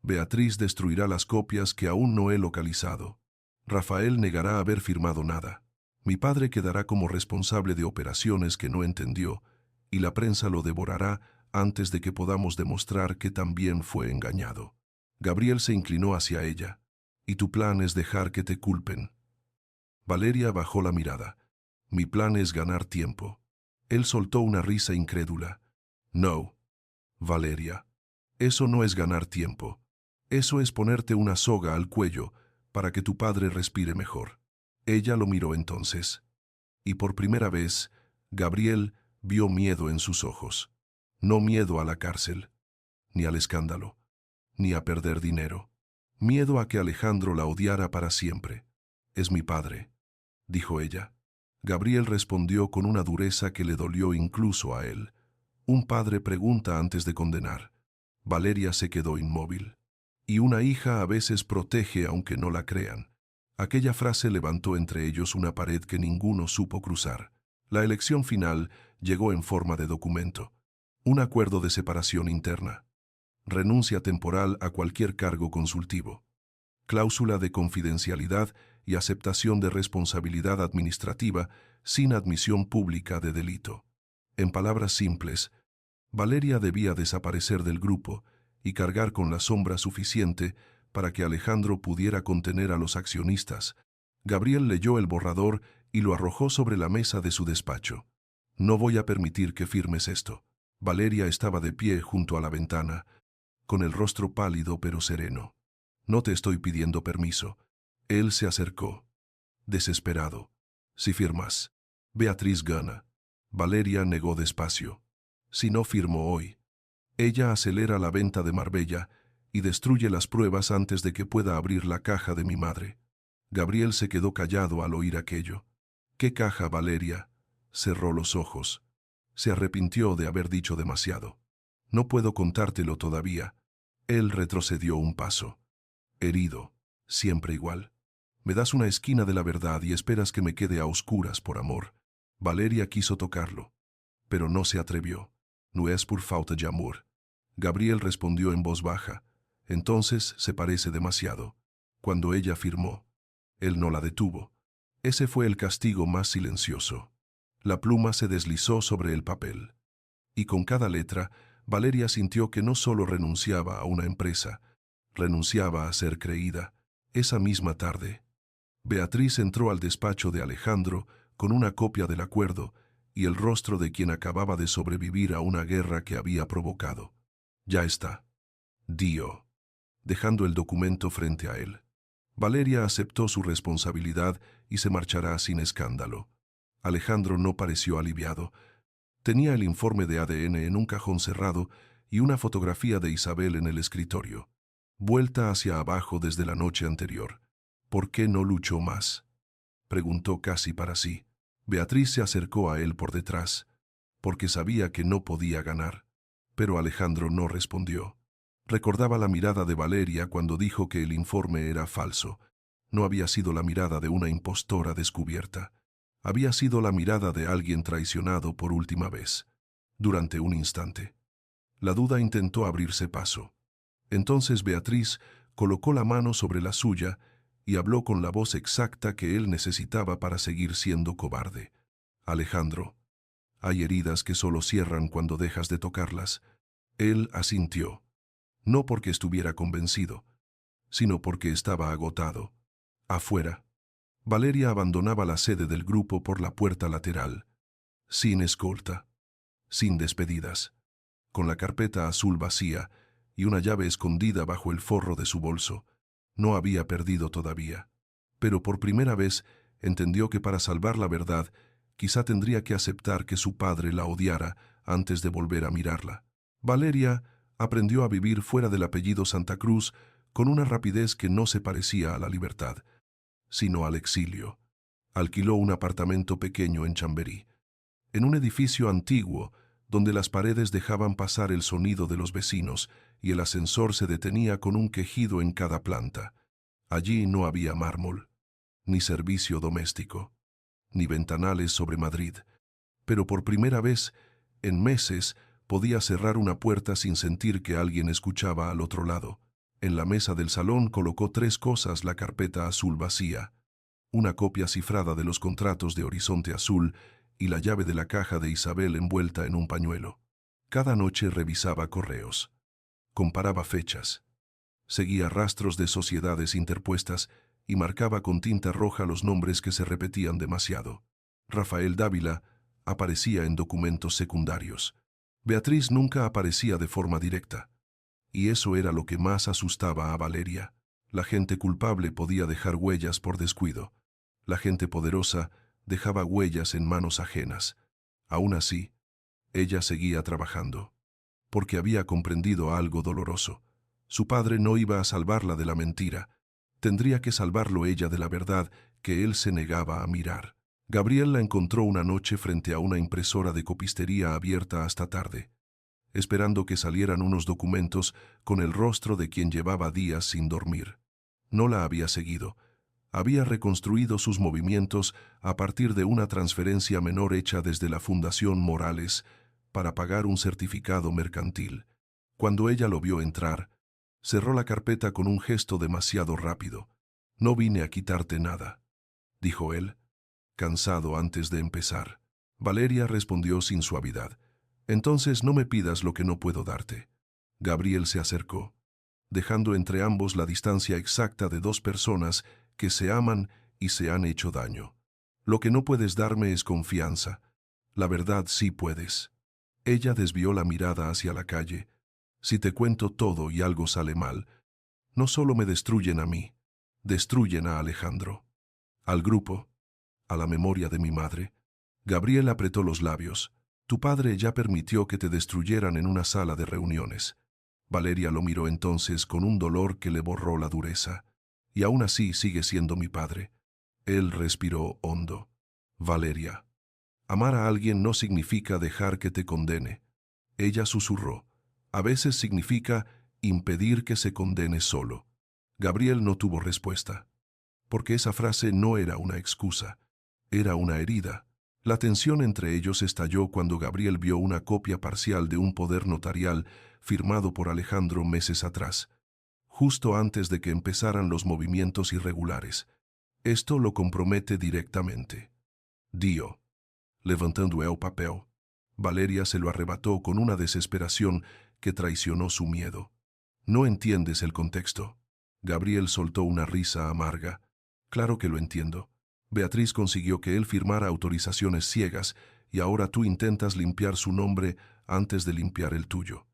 Beatriz destruirá las copias que aún no he localizado. Rafael negará haber firmado nada. Mi padre quedará como responsable de operaciones que no entendió, y la prensa lo devorará antes de que podamos demostrar que también fue engañado. Gabriel se inclinó hacia ella. Y tu plan es dejar que te culpen. Valeria bajó la mirada. Mi plan es ganar tiempo. Él soltó una risa incrédula. No, Valeria, eso no es ganar tiempo. Eso es ponerte una soga al cuello para que tu padre respire mejor. Ella lo miró entonces. Y por primera vez, Gabriel vio miedo en sus ojos. No miedo a la cárcel, ni al escándalo, ni a perder dinero. Miedo a que Alejandro la odiara para siempre. «Es mi padre», dijo ella. Gabriel respondió con una dureza que le dolió incluso a él. Un padre pregunta antes de condenar. Valeria se quedó inmóvil. Y una hija a veces protege aunque no la crean. Aquella frase levantó entre ellos una pared que ninguno supo cruzar. La elección final llegó en forma de documento. Un acuerdo de separación interna. Renuncia temporal a cualquier cargo consultivo. Cláusula de confidencialidad y aceptación de responsabilidad administrativa sin admisión pública de delito. En palabras simples, Valeria debía desaparecer del grupo y cargar con la sombra suficiente para que Alejandro pudiera contener a los accionistas. Gabriel leyó el borrador y lo arrojó sobre la mesa de su despacho. «No voy a permitir que firmes esto». Valeria estaba de pie junto a la ventana, con el rostro pálido pero sereno. «No te estoy pidiendo permiso». Él se acercó, desesperado. «Si firmas». Beatriz gana. Valeria negó despacio. «Si no firmo hoy». Ella acelera la venta de Marbella y destruye las pruebas antes de que pueda abrir la caja de mi madre. Gabriel se quedó callado al oír aquello. «¿Qué caja, Valeria?» Cerró los ojos. Se arrepintió de haber dicho demasiado. «No puedo contártelo todavía». Él retrocedió un paso. Herido, siempre igual. «Me das una esquina de la verdad y esperas que me quede a oscuras por amor». Valeria quiso tocarlo, pero no se atrevió. «No es por falta de amor». Gabriel respondió en voz baja. «Entonces se parece demasiado». Cuando ella firmó, él no la detuvo. Ese fue el castigo más silencioso. La pluma se deslizó sobre el papel. Y con cada letra, Valeria sintió que no solo renunciaba a una empresa, renunciaba a ser creída. Esa misma tarde, Beatriz entró al despacho de Alejandro con una copia del acuerdo y el rostro de quien acababa de sobrevivir a una guerra que había provocado. «Ya está», dijo, dejando el documento frente a él. Valeria aceptó su responsabilidad y se marchará sin escándalo. Alejandro no pareció aliviado. Tenía el informe de ADN en un cajón cerrado y una fotografía de Isabel en el escritorio, vuelta hacia abajo desde la noche anterior. «¿Por qué no luchó más?», preguntó casi para sí. Beatriz se acercó a él por detrás, porque sabía que no podía ganar. Pero Alejandro no respondió. Recordaba la mirada de Valeria cuando dijo que el informe era falso. No había sido la mirada de una impostora descubierta. Había sido la mirada de alguien traicionado por última vez. Durante un instante, la duda intentó abrirse paso. Entonces Beatriz colocó la mano sobre la suya y habló con la voz exacta que él necesitaba para seguir siendo cobarde. «Alejandro, hay heridas que solo cierran cuando dejas de tocarlas». Él asintió, no porque estuviera convencido, sino porque estaba agotado. Afuera, Valeria abandonaba la sede del grupo por la puerta lateral, sin escolta, sin despedidas, con la carpeta azul vacía y una llave escondida bajo el forro de su bolso. No había perdido todavía, pero por primera vez entendió que para salvar la verdad quizá tendría que aceptar que su padre la odiara antes de volver a mirarla. Valeria aprendió a vivir fuera del apellido Santa Cruz con una rapidez que no se parecía a la libertad, sino al exilio. Alquiló un apartamento pequeño en Chamberí, en un edificio antiguo donde las paredes dejaban pasar el sonido de los vecinos y el ascensor se detenía con un quejido en cada planta. Allí no había mármol, ni servicio doméstico, ni ventanales sobre Madrid, pero por primera vez, en meses, podía cerrar una puerta sin sentir que alguien escuchaba al otro lado. En la mesa del salón colocó 3 cosas: la carpeta azul vacía, una copia cifrada de los contratos de Horizonte Azul y la llave de la caja de Isabel envuelta en un pañuelo. Cada noche revisaba correos, comparaba fechas, seguía rastros de sociedades interpuestas y marcaba con tinta roja los nombres que se repetían demasiado. Rafael Dávila aparecía en documentos secundarios. Beatriz nunca aparecía de forma directa. Y eso era lo que más asustaba a Valeria. La gente culpable podía dejar huellas por descuido. La gente poderosa dejaba huellas en manos ajenas. Aún así, ella seguía trabajando, porque había comprendido algo doloroso. Su padre no iba a salvarla de la mentira, tendría que salvarlo ella de la verdad que él se negaba a mirar. Gabriel la encontró una noche frente a una impresora de copistería abierta hasta tarde, esperando que salieran unos documentos con el rostro de quien llevaba días sin dormir. No la había seguido. Había reconstruido sus movimientos a partir de una transferencia menor hecha desde la Fundación Morales para pagar un certificado mercantil. Cuando ella lo vio entrar, cerró la carpeta con un gesto demasiado rápido. «No vine a quitarte nada», dijo él, cansado antes de empezar. Valeria respondió sin suavidad. «Entonces no me pidas lo que no puedo darte». Gabriel se acercó, dejando entre ambos la distancia exacta de dos personas que se aman y se han hecho daño. «Lo que no puedes darme es confianza. La verdad sí puedes». Ella desvió la mirada hacia la calle. «Si te cuento todo y algo sale mal, no solo me destruyen a mí, destruyen a Alejandro, al grupo, a la memoria de mi madre». Gabriel apretó los labios. «Tu padre ya permitió que te destruyeran en una sala de reuniones». Valeria lo miró entonces con un dolor que le borró la dureza. «Y aún así sigue siendo mi padre». Él respiró hondo. «Valeria, amar a alguien no significa dejar que te condene». Ella susurró. «A veces significa impedir que se condene solo». Gabriel no tuvo respuesta, porque esa frase no era una excusa, era una herida. La tensión entre ellos estalló cuando Gabriel vio una copia parcial de un poder notarial firmado por Alejandro meses atrás, justo antes de que empezaran los movimientos irregulares. «Esto lo compromete directamente», dijo, levantando el papel. Valeria se lo arrebató con una desesperación que traicionó su miedo. «No entiendes el contexto». Gabriel soltó una risa amarga. «Claro que lo entiendo. Beatriz consiguió que él firmara autorizaciones ciegas y ahora tú intentas limpiar su nombre antes de limpiar el tuyo».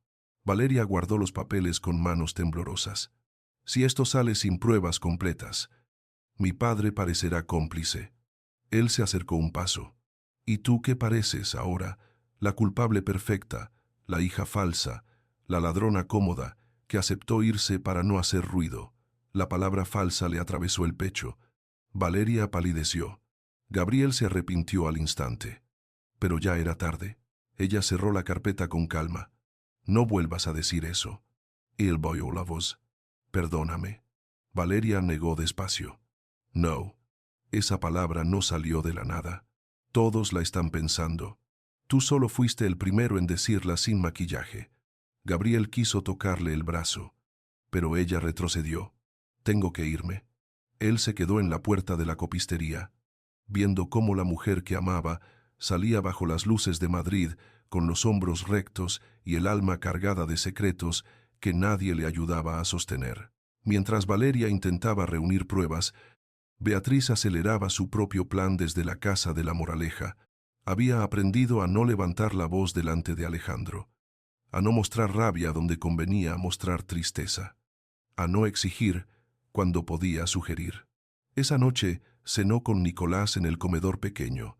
Valeria guardó los papeles con manos temblorosas. «Si esto sale sin pruebas completas, mi padre parecerá cómplice». Él se acercó un paso. «¿Y tú qué pareces ahora? La culpable perfecta, la hija falsa, la ladrona cómoda que aceptó irse para no hacer ruido». La palabra falsa le atravesó el pecho. Valeria palideció. Gabriel se arrepintió al instante. Pero ya era tarde. Ella cerró la carpeta con calma. «No vuelvas a decir eso». Él bajó la voz. «Perdóname». Valeria negó despacio. «No». Esa palabra no salió de la nada. Todos la están pensando. Tú solo fuiste el primero en decirla sin maquillaje. Gabriel quiso tocarle el brazo, pero ella retrocedió. «Tengo que irme». Él se quedó en la puerta de la copistería, viendo cómo la mujer que amaba salía bajo las luces de Madrid con los hombros rectos y el alma cargada de secretos que nadie le ayudaba a sostener. Mientras Valeria intentaba reunir pruebas, Beatriz aceleraba su propio plan desde la casa de la Moraleja. Había aprendido a no levantar la voz delante de Alejandro, a no mostrar rabia donde convenía mostrar tristeza, a no exigir cuando podía sugerir. Esa noche cenó con Nicolás en el comedor pequeño,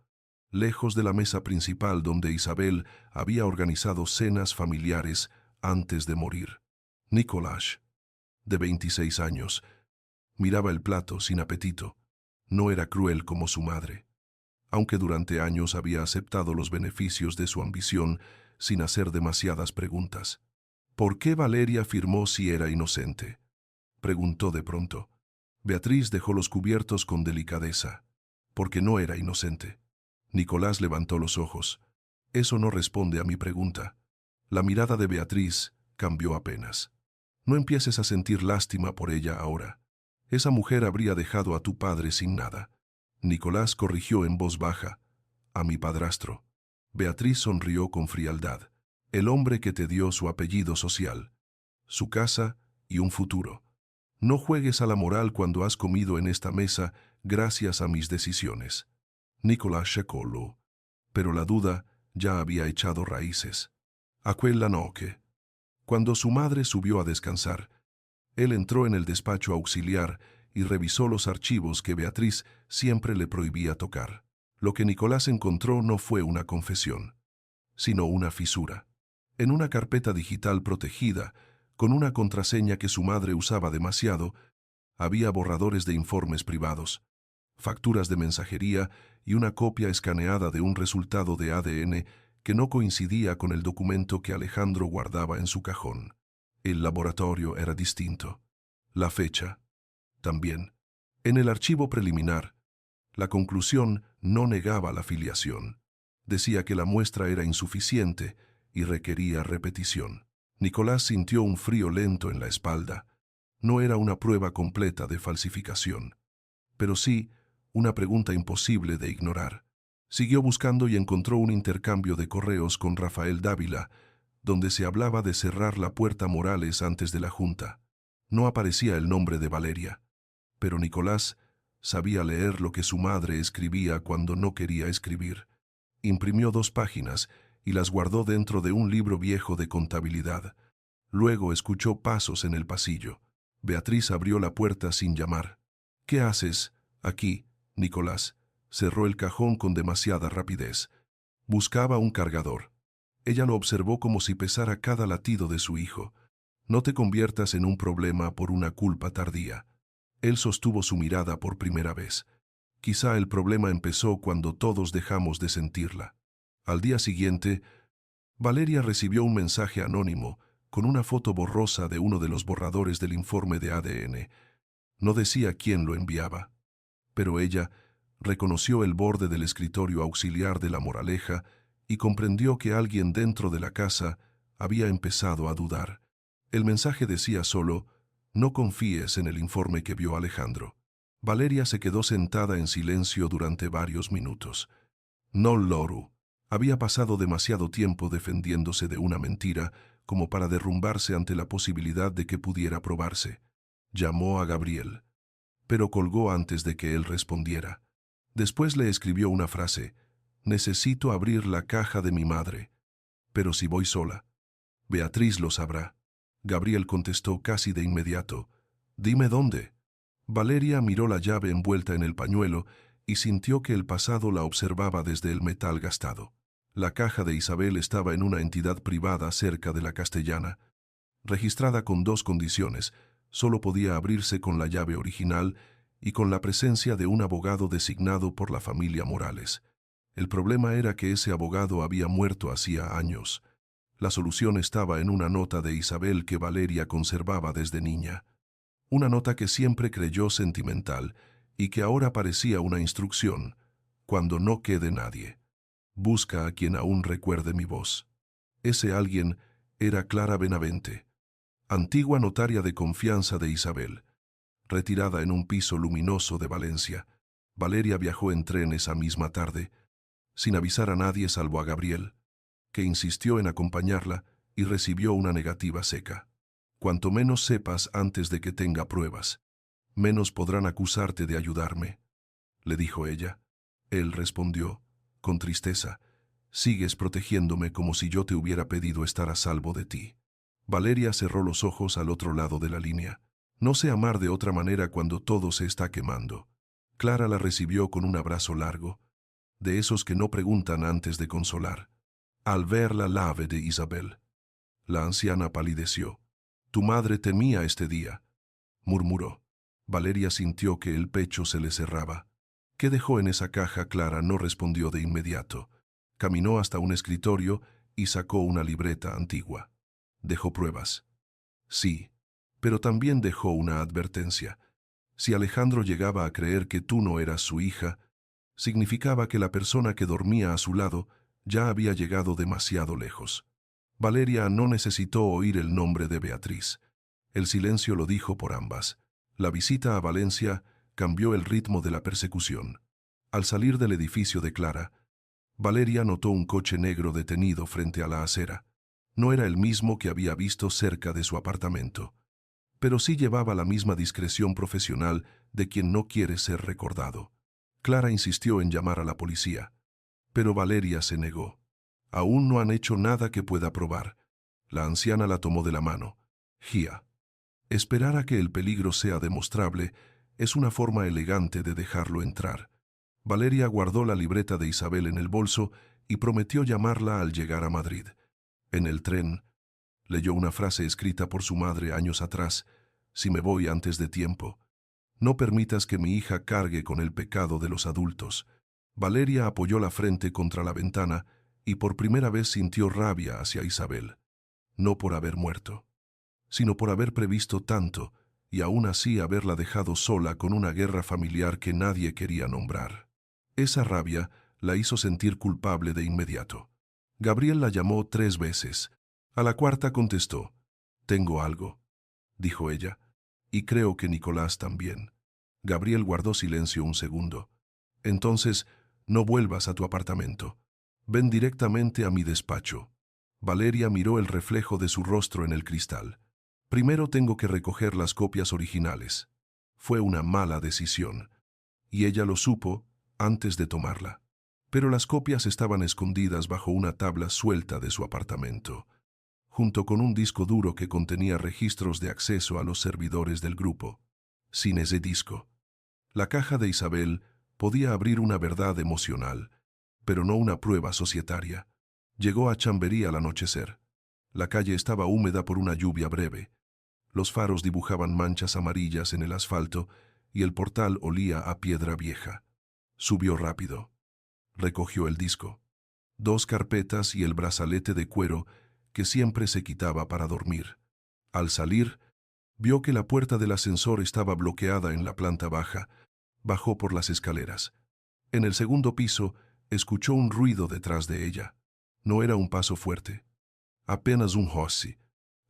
lejos de la mesa principal donde Isabel había organizado cenas familiares antes de morir. Nicolás, de 26 años, miraba el plato sin apetito. No era cruel como su madre, aunque durante años había aceptado los beneficios de su ambición sin hacer demasiadas preguntas. «¿Por qué Valeria firmó si era inocente?», preguntó de pronto. Beatriz dejó los cubiertos con delicadeza. «Porque no era inocente». Nicolás levantó los ojos. «Eso no responde a mi pregunta». La mirada de Beatriz cambió apenas. «No empieces a sentir lástima por ella ahora. Esa mujer habría dejado a tu padre sin nada». Nicolás corrigió en voz baja. «A mi padrastro». Beatriz sonrió con frialdad. «El hombre que te dio su apellido social, su casa y un futuro. No juegues a la moral cuando has comido en esta mesa gracias a mis decisiones». Nicolás checólo, pero la duda ya había echado raíces. Aquella noche, cuando su madre subió a descansar, él entró en el despacho auxiliar y revisó los archivos que Beatriz siempre le prohibía tocar. Lo que Nicolás encontró no fue una confesión, sino una fisura. En una carpeta digital protegida, con una contraseña que su madre usaba demasiado, había borradores de informes privados, facturas de mensajería y una copia escaneada de un resultado de ADN que no coincidía con el documento que Alejandro guardaba en su cajón. El laboratorio era distinto. La fecha, también. En el archivo preliminar, la conclusión no negaba la filiación. Decía que la muestra era insuficiente y requería repetición. Nicolás sintió un frío lento en la espalda. No era una prueba completa de falsificación, pero sí una pregunta imposible de ignorar. Siguió buscando y encontró un intercambio de correos con Rafael Dávila, donde se hablaba de cerrar la puerta Morales antes de la junta. No aparecía el nombre de Valeria, pero Nicolás sabía leer lo que su madre escribía cuando no quería escribir. Imprimió 2 páginas y las guardó dentro de un libro viejo de contabilidad. Luego escuchó pasos en el pasillo. Beatriz abrió la puerta sin llamar. «¿Qué haces aquí, Nicolás?» Cerró el cajón con demasiada rapidez. Buscaba un cargador. Ella lo observó como si pesara cada latido de su hijo. «No te conviertas en un problema por una culpa tardía». Él sostuvo su mirada por primera vez. Quizá el problema empezó cuando todos dejamos de sentirla. Al día siguiente, Valeria recibió un mensaje anónimo con una foto borrosa de uno de los borradores del informe de ADN. No decía quién lo enviaba, pero ella reconoció el borde del escritorio auxiliar de La Moraleja y comprendió que alguien dentro de la casa había empezado a dudar. El mensaje decía solo: «No confíes en el informe que vio Alejandro». Valeria se quedó sentada en silencio durante varios minutos. No Loru había pasado demasiado tiempo defendiéndose de una mentira como para derrumbarse ante la posibilidad de que pudiera probarse. Llamó a Gabriel, pero colgó antes de que él respondiera. Después le escribió una frase: «Necesito abrir la caja de mi madre, pero si voy sola, Beatriz lo sabrá». Gabriel contestó casi de inmediato: «Dime dónde». Valeria miró la llave envuelta en el pañuelo y sintió que el pasado la observaba desde el metal gastado. La caja de Isabel estaba en una entidad privada cerca de la Castellana, registrada con 2 condiciones: solo podía abrirse con la llave original y con la presencia de un abogado designado por la familia Morales. El problema era que ese abogado había muerto hacía años. La solución estaba en una nota de Isabel que Valeria conservaba desde niña. Una nota que siempre creyó sentimental y que ahora parecía una instrucción: «Cuando no quede nadie, busca a quien aún recuerde mi voz». Ese alguien era Clara Benavente, antigua notaria de confianza de Isabel, retirada en un piso luminoso de Valencia. Valeria viajó en tren esa misma tarde, sin avisar a nadie salvo a Gabriel, que insistió en acompañarla y recibió una negativa seca. «Cuanto menos sepas antes de que tenga pruebas, menos podrán acusarte de ayudarme», le dijo ella. Él respondió, con tristeza: «Sigues protegiéndome como si yo te hubiera pedido estar a salvo de ti». Valeria cerró los ojos al otro lado de la línea. No sé amar de otra manera cuando todo se está quemando. Clara la recibió con un abrazo largo, de esos que no preguntan antes de consolar. Al ver la llave de Isabel, la anciana palideció. «Tu madre temía este día», murmuró. Valeria sintió que el pecho se le cerraba. «¿Qué dejó en esa caja?» Clara no respondió de inmediato. Caminó hasta un escritorio y sacó una libreta antigua. «¿Dejó pruebas?» «Sí, pero también dejó una advertencia. Si Alejandro llegaba a creer que tú no eras su hija, significaba que la persona que dormía a su lado ya había llegado demasiado lejos». Valeria no necesitó oír el nombre de Beatriz. El silencio lo dijo por ambas. La visita a Valencia cambió el ritmo de la persecución. Al salir del edificio de Clara, Valeria notó un coche negro detenido frente a la acera. No era el mismo que había visto cerca de su apartamento, pero sí llevaba la misma discreción profesional de quien no quiere ser recordado. Clara insistió en llamar a la policía, pero Valeria se negó. «Aún no han hecho nada que pueda probar». La anciana la tomó de la mano. «Gia, esperar a que el peligro sea demostrable es una forma elegante de dejarlo entrar. Valeria guardó la libreta de Isabel en el bolso y prometió llamarla al llegar a Madrid. En el tren, leyó una frase escrita por su madre años atrás: «Si me voy antes de tiempo, no permitas que mi hija cargue con el pecado de los adultos». Valeria apoyó la frente contra la ventana y por primera vez sintió rabia hacia Isabel, no por haber muerto, sino por haber previsto tanto y aún así haberla dejado sola con una guerra familiar que nadie quería nombrar. Esa rabia la hizo sentir culpable de inmediato. Gabriel la llamó 3 veces. A la cuarta contestó: «Tengo algo», dijo ella, «y creo que Nicolás también». Gabriel guardó silencio un segundo. «Entonces, no vuelvas a tu apartamento. Ven directamente a mi despacho». Valeria miró el reflejo de su rostro en el cristal. «Primero tengo que recoger las copias originales». Fue una mala decisión, y ella lo supo antes de tomarla. Pero las copias estaban escondidas bajo una tabla suelta de su apartamento, junto con un disco duro que contenía registros de acceso a los servidores del grupo. Sin ese disco, la caja de Isabel podía abrir una verdad emocional, pero no una prueba societaria. Llegó a Chamberí al anochecer. La calle estaba húmeda por una lluvia breve. Los faros dibujaban manchas amarillas en el asfalto y el portal olía a piedra vieja. Subió rápido. Recogió el disco, 2 carpetas y el brazalete de cuero que siempre se quitaba para dormir. Al salir, vio que la puerta del ascensor estaba bloqueada en la planta baja. Bajó por las escaleras. En el segundo piso, escuchó un ruido detrás de ella. No era un paso fuerte, apenas un hossi.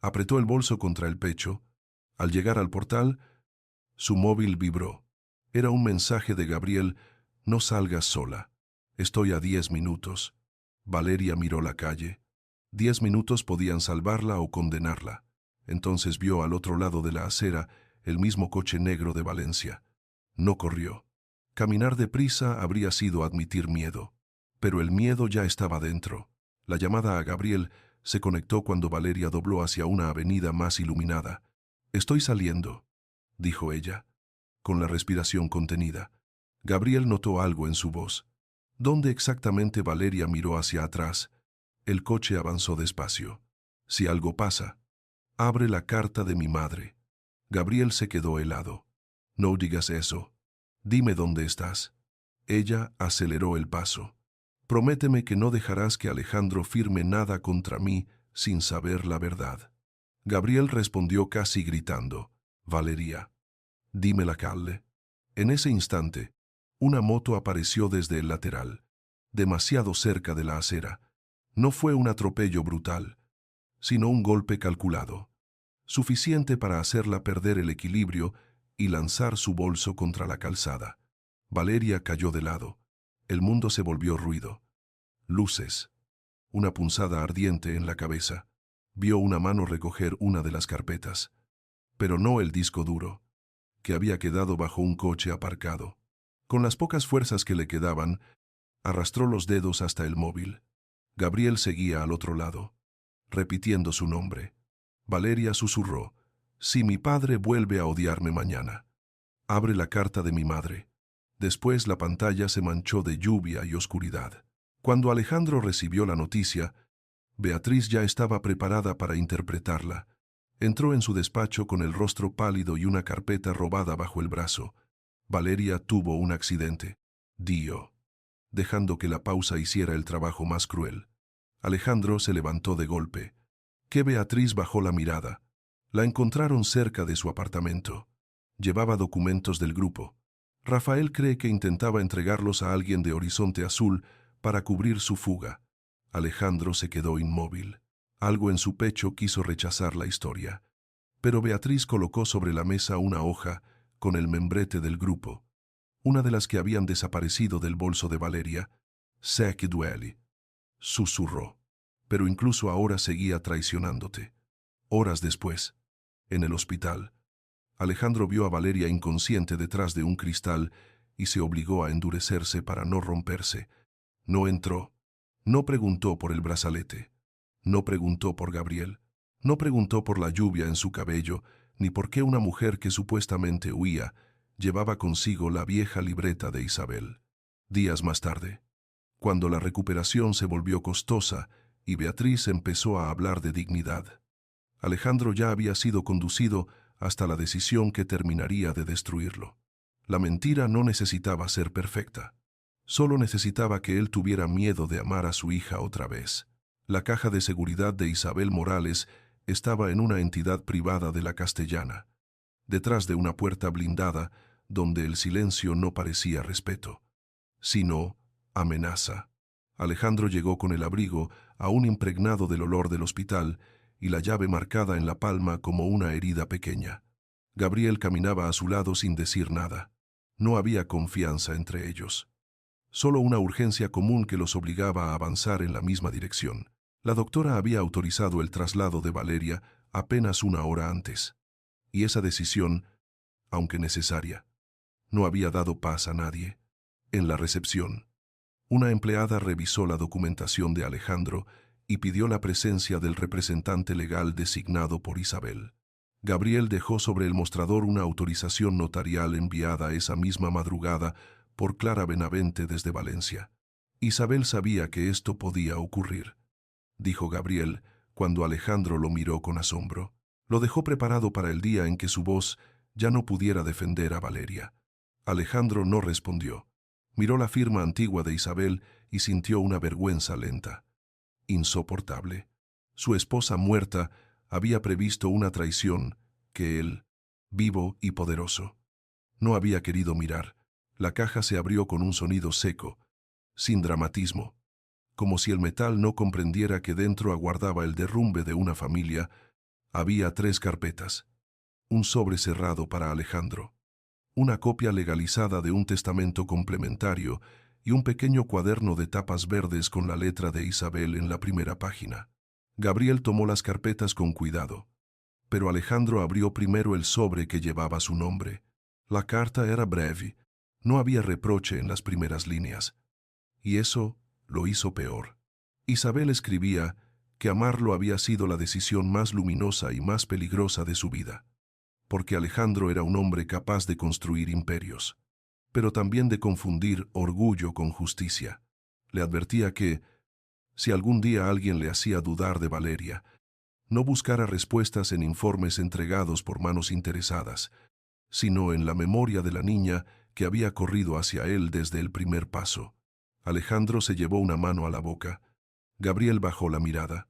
Apretó el bolso contra el pecho. Al llegar al portal, su móvil vibró. Era un mensaje de Gabriel: «No salgas sola. Estoy a 10 minutos». Valeria miró la calle. 10 minutos podían salvarla o condenarla. Entonces vio al otro lado de la acera el mismo coche negro de Valencia. No corrió. Caminar deprisa habría sido admitir miedo, pero el miedo ya estaba dentro. La llamada a Gabriel se conectó cuando Valeria dobló hacia una avenida más iluminada. «Estoy saliendo», dijo ella, con la respiración contenida. Gabriel notó algo en su voz. ¿Dónde exactamente? Valeria miró hacia atrás. El coche avanzó despacio. «Si algo pasa, abre la carta de mi madre». Gabriel se quedó helado. «No digas eso. Dime dónde estás». Ella aceleró el paso. «Prométeme que no dejarás que Alejandro firme nada contra mí sin saber la verdad». Gabriel respondió casi gritando: «Valeria, dime la calle». En ese instante, una moto apareció desde el lateral, demasiado cerca de la acera. No fue un atropello brutal, sino un golpe calculado, suficiente para hacerla perder el equilibrio y lanzar su bolso contra la calzada. Valeria cayó de lado. El mundo se volvió ruido. Luces. Una punzada ardiente en la cabeza. Vio una mano recoger una de las carpetas, pero no el disco duro, que había quedado bajo un coche aparcado. Con las pocas fuerzas que le quedaban, arrastró los dedos hasta el móvil. Gabriel seguía al otro lado, repitiendo su nombre. Valeria susurró: «Si mi padre vuelve a odiarme mañana, abre la carta de mi madre». Después la pantalla se manchó de lluvia y oscuridad. Cuando Alejandro recibió la noticia, Beatriz ya estaba preparada para interpretarla. Entró en su despacho con el rostro pálido y una carpeta robada bajo el brazo. «Valeria tuvo un accidente», dijo, dejando que la pausa hiciera el trabajo más cruel. Alejandro se levantó de golpe. Que Beatriz bajó la mirada. La encontraron cerca de su apartamento. Llevaba documentos del grupo. Rafael cree que intentaba entregarlos a alguien de Horizonte Azul para cubrir su fuga. Alejandro se quedó inmóvil. Algo en su pecho quiso rechazar la historia. Pero Beatriz colocó sobre la mesa una hoja con el membrete del grupo, una de las que habían desaparecido del bolso de Valeria. «Sé que duele», susurró, «pero incluso ahora seguía traicionándote». Horas después, en el hospital, Alejandro vio a Valeria inconsciente detrás de un cristal y se obligó a endurecerse para no romperse. No entró. No preguntó por el brazalete. No preguntó por Gabriel. No preguntó por la lluvia en su cabello, ni por qué una mujer que supuestamente huía llevaba consigo la vieja libreta de Isabel. Días más tarde, cuando la recuperación se volvió costosa y Beatriz empezó a hablar de dignidad, Alejandro ya había sido conducido hasta la decisión que terminaría de destruirlo. La mentira no necesitaba ser perfecta. Solo necesitaba que él tuviera miedo de amar a su hija otra vez. La caja de seguridad de Isabel Morales estaba en una entidad privada de la Castellana, detrás de una puerta blindada donde el silencio no parecía respeto, sino amenaza. Alejandro llegó con el abrigo aún impregnado del olor del hospital y la llave marcada en la palma como una herida pequeña. Gabriel caminaba a su lado sin decir nada. No había confianza entre ellos. Solo una urgencia común que los obligaba a avanzar en la misma dirección. La doctora había autorizado el traslado de Valeria apenas una hora antes. Y esa decisión, aunque necesaria, no había dado paz a nadie. En la recepción, una empleada revisó la documentación de Alejandro y pidió la presencia del representante legal designado por Isabel. Gabriel dejó sobre el mostrador una autorización notarial enviada esa misma madrugada por Clara Benavente desde Valencia. Isabel sabía que esto podía ocurrir, dijo Gabriel cuando Alejandro lo miró con asombro. Lo dejó preparado para el día en que su voz ya no pudiera defender a Valeria. Alejandro no respondió. Miró la firma antigua de Isabel y sintió una vergüenza lenta, insoportable. Su esposa muerta había previsto una traición que él, vivo y poderoso, no había querido mirar. La caja se abrió con un sonido seco, sin dramatismo, como si el metal no comprendiera que dentro aguardaba el derrumbe de una familia. Había 3 carpetas, un sobre cerrado para Alejandro, una copia legalizada de un testamento complementario y un pequeño cuaderno de tapas verdes con la letra de Isabel en la primera página. Gabriel tomó las carpetas con cuidado, pero Alejandro abrió primero el sobre que llevaba su nombre. La carta era breve, no había reproche en las primeras líneas, y eso lo hizo peor. Isabel escribía que amarlo había sido la decisión más luminosa y más peligrosa de su vida, porque Alejandro era un hombre capaz de construir imperios, pero también de confundir orgullo con justicia. Le advertía que, si algún día alguien le hacía dudar de Valeria, no buscara respuestas en informes entregados por manos interesadas, sino en la memoria de la niña que había corrido hacia él desde el primer paso. Alejandro se llevó una mano a la boca. Gabriel bajó la mirada,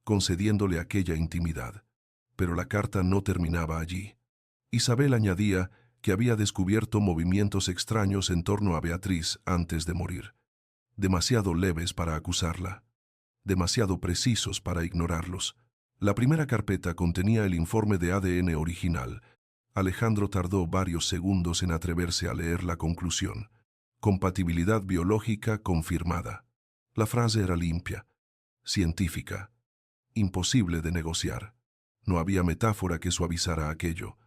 concediéndole aquella intimidad. Pero la carta no terminaba allí. Isabel añadía que había descubierto movimientos extraños en torno a Beatriz antes de morir, demasiado leves para acusarla, demasiado precisos para ignorarlos. La primera carpeta contenía el informe de ADN original. Alejandro tardó varios segundos en atreverse a leer la conclusión. Compatibilidad biológica confirmada. La frase era limpia, científica, imposible de negociar. No había metáfora que suavizara aquello.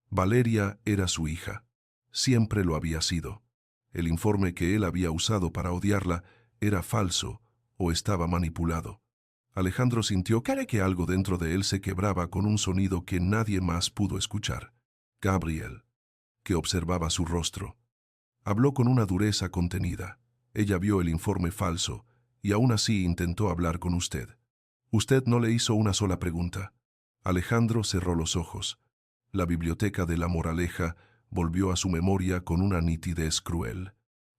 Valeria era su hija. Siempre lo había sido. El informe que él había usado para odiarla era falso o estaba manipulado. Alejandro sintió que algo dentro de él se quebraba con un sonido que nadie más pudo escuchar. Gabriel, que observaba su rostro, habló con una dureza contenida. Ella vio el informe falso y aún así intentó hablar con usted. Usted no le hizo una sola pregunta. Alejandro cerró los ojos. La biblioteca de La Moraleja volvió a su memoria con una nitidez cruel.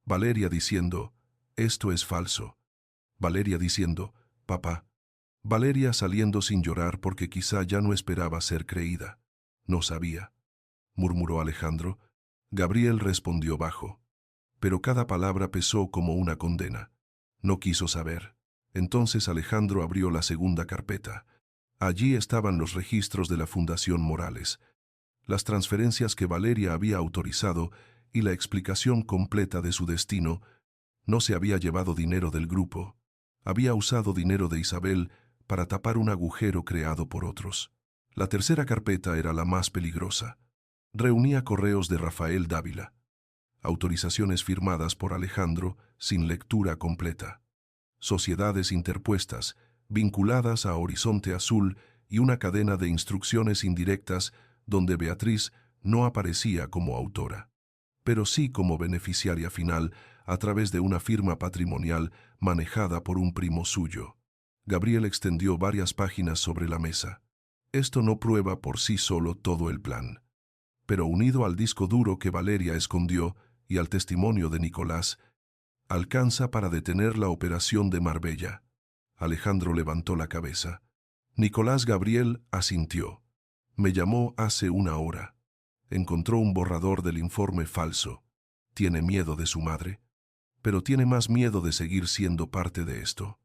Valeria diciendo, esto es falso. Valeria diciendo, papá. Valeria saliendo sin llorar porque quizá ya no esperaba ser creída. No sabía, murmuró Alejandro. Gabriel respondió bajo, pero cada palabra pesó como una condena. No quiso saber. Entonces Alejandro abrió la segunda carpeta. Allí estaban los registros de la Fundación Morales, las transferencias que Valeria había autorizado y la explicación completa de su destino. No se había llevado dinero del grupo. Había usado dinero de Isabel para tapar un agujero creado por otros. La tercera carpeta era la más peligrosa. Reunía correos de Rafael Dávila, autorizaciones firmadas por Alejandro sin lectura completa, sociedades interpuestas, vinculadas a Horizonte Azul y una cadena de instrucciones indirectas donde Beatriz no aparecía como autora, pero sí como beneficiaria final a través de una firma patrimonial manejada por un primo suyo. Gabriel extendió varias páginas sobre la mesa. Esto no prueba por sí solo todo el plan. Pero unido al disco duro que Valeria escondió y al testimonio de Nicolás, alcanza para detener la operación de Marbella. Alejandro levantó la cabeza. Nicolás Gabriel asintió. Me llamó hace una hora. Encontró un borrador del informe falso. Tiene miedo de su madre, pero tiene más miedo de seguir siendo parte de esto.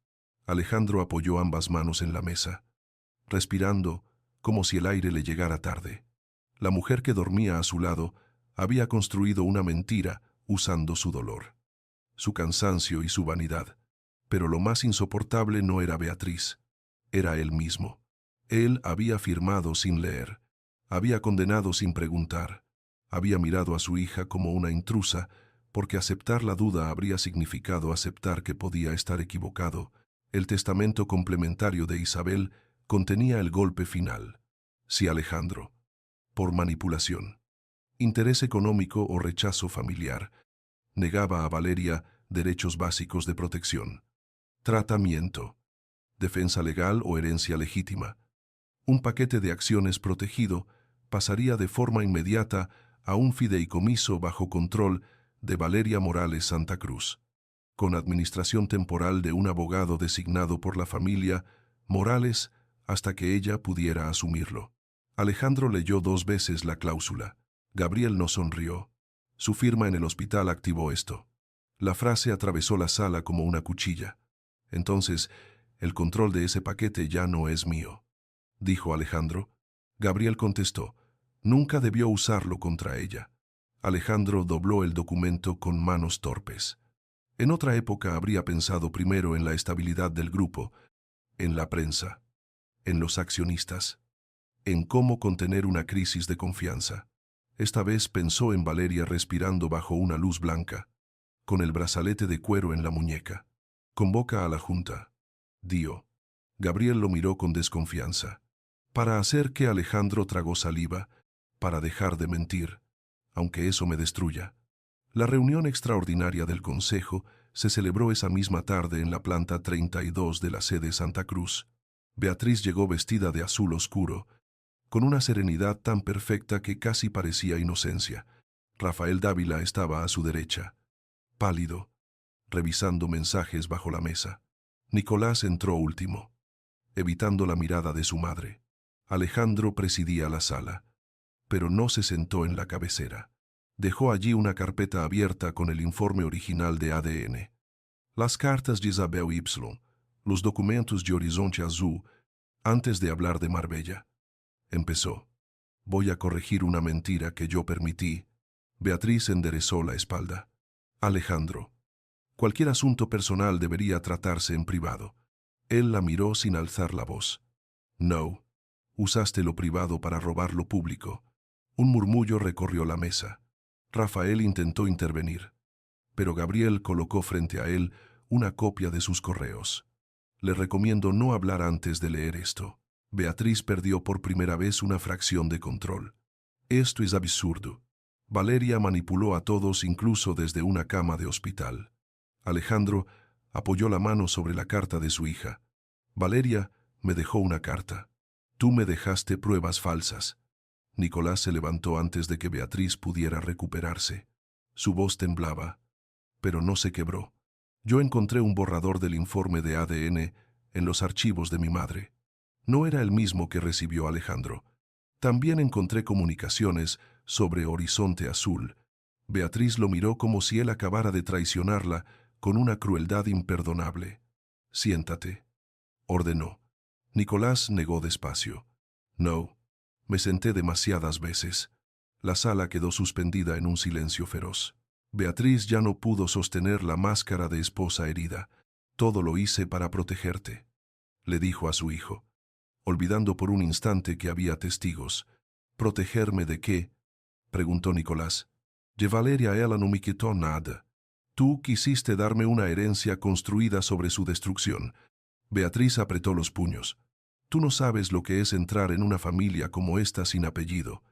Alejandro apoyó ambas manos en la mesa, respirando como si el aire le llegara tarde. La mujer que dormía a su lado había construido una mentira usando su dolor, su cansancio y su vanidad. Pero lo más insoportable no era Beatriz, era él mismo. Él había firmado sin leer, había condenado sin preguntar, había mirado a su hija como una intrusa, porque aceptar la duda habría significado aceptar que podía estar equivocado. El testamento complementario de Isabel contenía el golpe final. Si Alejandro, por manipulación, interés económico o rechazo familiar, negaba a Valeria derechos básicos de protección, tratamiento, defensa legal o herencia legítima, un paquete de acciones protegido pasaría de forma inmediata a un fideicomiso bajo control de Valeria Morales Santa Cruz, con administración temporal de un abogado designado por la familia Morales hasta que ella pudiera asumirlo. Alejandro leyó 2 veces la cláusula. Gabriel no sonrió. Su firma en el hospital activó esto. La frase atravesó la sala como una cuchilla. Entonces, el control de ese paquete ya no es mío, dijo Alejandro. Gabriel contestó, nunca debió usarlo contra ella. Alejandro dobló el documento con manos torpes. En otra época habría pensado primero en la estabilidad del grupo, en la prensa, en los accionistas, en cómo contener una crisis de confianza. Esta vez pensó en Valeria respirando bajo una luz blanca, con el brazalete de cuero en la muñeca. Convoca a la junta. Dio. Gabriel lo miró con desconfianza. Para hacer que Alejandro tragó saliva, para dejar de mentir, aunque eso me destruya. La reunión extraordinaria del Consejo se celebró esa misma tarde en la planta 32 de la sede Santa Cruz. Beatriz llegó vestida de azul oscuro, con una serenidad tan perfecta que casi parecía inocencia. Rafael Dávila estaba a su derecha, pálido, revisando mensajes bajo la mesa. Nicolás entró último, evitando la mirada de su madre. Alejandro presidía la sala, pero no se sentó en la cabecera. Dejó allí una carpeta abierta con el informe original de ADN. Las cartas de Isabel Y, los documentos de Horizonte Azul, antes de hablar de Marbella. Empezó. Voy a corregir una mentira que yo permití. Beatriz enderezó la espalda. Alejandro. Cualquier asunto personal debería tratarse en privado. Él la miró sin alzar la voz. No. Usaste lo privado para robar lo público. Un murmullo recorrió la mesa. Rafael intentó intervenir, pero Gabriel colocó frente a él una copia de sus correos. Le recomiendo no hablar antes de leer esto. Beatriz perdió por primera vez una fracción de control. Esto es absurdo. Valeria manipuló a todos incluso desde una cama de hospital. Alejandro apoyó la mano sobre la carta de su hija. Valeria me dejó una carta. Tú me dejaste pruebas falsas. Nicolás se levantó antes de que Beatriz pudiera recuperarse. Su voz temblaba, pero no se quebró. Yo encontré un borrador del informe de ADN en los archivos de mi madre. No era el mismo que recibió Alejandro. También encontré comunicaciones sobre Horizonte Azul. Beatriz lo miró como si él acabara de traicionarla con una crueldad imperdonable. Siéntate, ordenó. Nicolás negó despacio. No. Me senté demasiadas veces. La sala quedó suspendida en un silencio feroz. Beatriz ya no pudo sostener la máscara de esposa herida. Todo lo hice para protegerte, le dijo a su hijo, olvidando por un instante que había testigos. ¿Protegerme de qué?, preguntó Nicolás. De Valeria ella no me quitó nada. Tú quisiste darme una herencia construida sobre su destrucción. Beatriz apretó los puños. Tú no sabes lo que es entrar en una familia como esta sin apellido,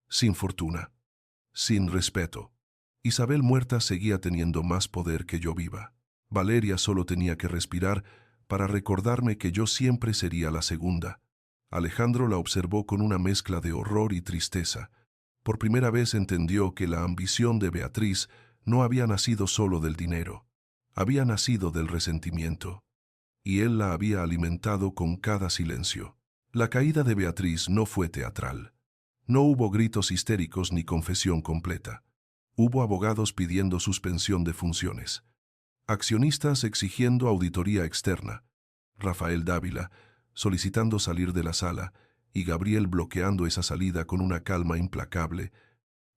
sin fortuna, sin respeto. Isabel muerta seguía teniendo más poder que yo viva. Valeria solo tenía que respirar para recordarme que yo siempre sería la segunda. Alejandro la observó con una mezcla de horror y tristeza. Por primera vez entendió que la ambición de Beatriz no había nacido solo del dinero, había nacido del resentimiento, y él la había alimentado con cada silencio. La caída de Beatriz no fue teatral. No hubo gritos histéricos ni confesión completa. Hubo abogados pidiendo suspensión de funciones, accionistas exigiendo auditoría externa, Rafael Dávila solicitando salir de la sala y Gabriel bloqueando esa salida con una calma implacable.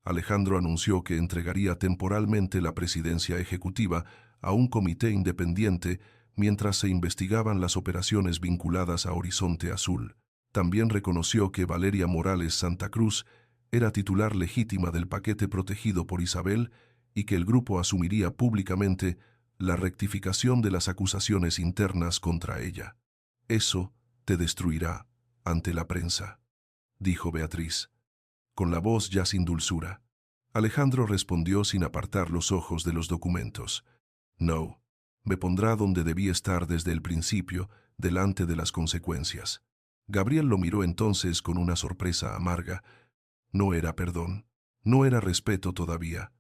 Alejandro anunció que entregaría temporalmente la presidencia ejecutiva a un comité independiente mientras se investigaban las operaciones vinculadas a Horizonte Azul. También reconoció que Valeria Morales Santa Cruz era titular legítima del paquete protegido por Isabel y que el grupo asumiría públicamente la rectificación de las acusaciones internas contra ella. Eso te destruirá ante la prensa, dijo Beatriz, con la voz ya sin dulzura. Alejandro respondió sin apartar los ojos de los documentos. No, me pondrá donde debí estar desde el principio, delante de las consecuencias. Gabriel lo miró entonces con una sorpresa amarga. No era perdón, no era respeto todavía,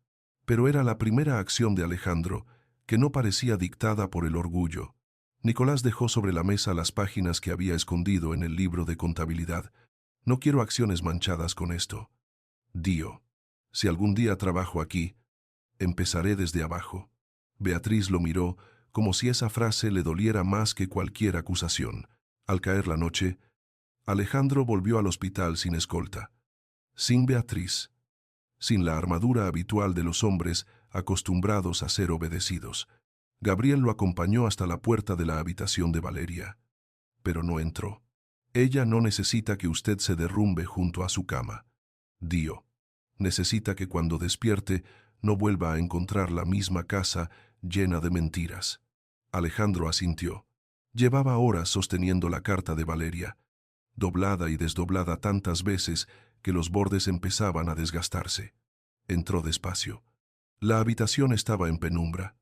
pero era la primera acción de Alejandro, que no parecía dictada por el orgullo. Nicolás dejó sobre la mesa las páginas que había escondido en el libro de contabilidad. No quiero acciones manchadas con esto. Dio. Si algún día trabajo aquí, empezaré desde abajo. Beatriz lo miró como si esa frase le doliera más que cualquier acusación. Al caer la noche, Alejandro volvió al hospital sin escolta, sin Beatriz, sin la armadura habitual de los hombres acostumbrados a ser obedecidos. Gabriel lo acompañó hasta la puerta de la habitación de Valeria, pero no entró. Ella no necesita que usted se derrumbe junto a su cama, Dio. Necesita que cuando despierte no vuelva a encontrar la misma casa llena de mentiras. Alejandro asintió. Llevaba horas sosteniendo la carta de Valeria, doblada y desdoblada tantas veces que los bordes empezaban a desgastarse. Entró despacio. La habitación estaba en penumbra,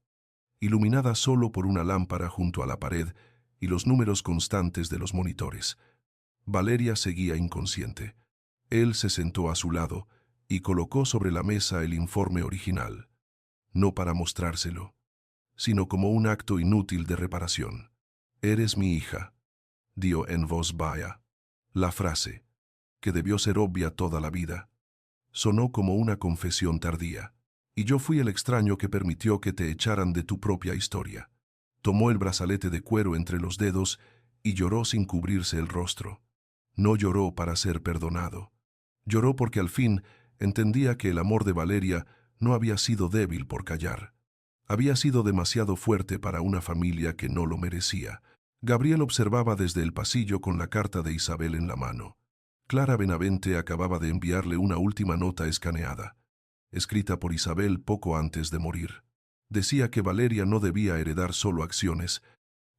iluminada solo por una lámpara junto a la pared y los números constantes de los monitores. Valeria seguía inconsciente. Él se sentó a su lado y colocó sobre la mesa el informe original, no para mostrárselo, sino como un acto inútil de reparación. «Eres mi hija», dio en voz baja. La frase, que debió ser obvia toda la vida, sonó como una confesión tardía. «Y yo fui el extraño que permitió que te echaran de tu propia historia». Tomó el brazalete de cuero entre los dedos y lloró sin cubrirse el rostro. No lloró para ser perdonado. Lloró porque al fin entendía que el amor de Valeria no había sido débil por callar. Había sido demasiado fuerte para una familia que no lo merecía. Gabriel observaba desde el pasillo con la carta de Isabel en la mano. Clara Benavente acababa de enviarle una última nota escaneada, escrita por Isabel poco antes de morir. Decía que Valeria no debía heredar solo acciones,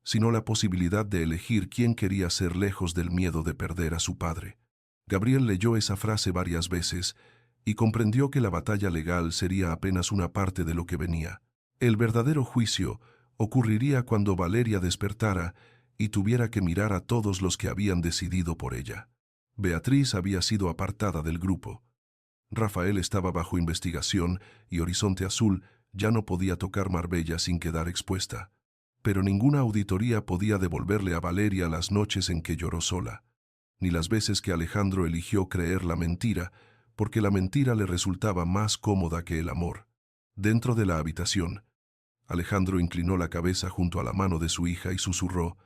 sino la posibilidad de elegir quién quería ser lejos del miedo de perder a su padre. Gabriel leyó esa frase varias veces y comprendió que la batalla legal sería apenas una parte de lo que venía. El verdadero juicio ocurriría cuando Valeria despertara y tuviera que mirar a todos los que habían decidido por ella. Beatriz había sido apartada del grupo. Rafael estaba bajo investigación y Horizonte Azul ya no podía tocar Marbella sin quedar expuesta. Pero ninguna auditoría podía devolverle a Valeria las noches en que lloró sola, ni las veces que Alejandro eligió creer la mentira, porque la mentira le resultaba más cómoda que el amor. Dentro de la habitación, Alejandro inclinó la cabeza junto a la mano de su hija y susurró: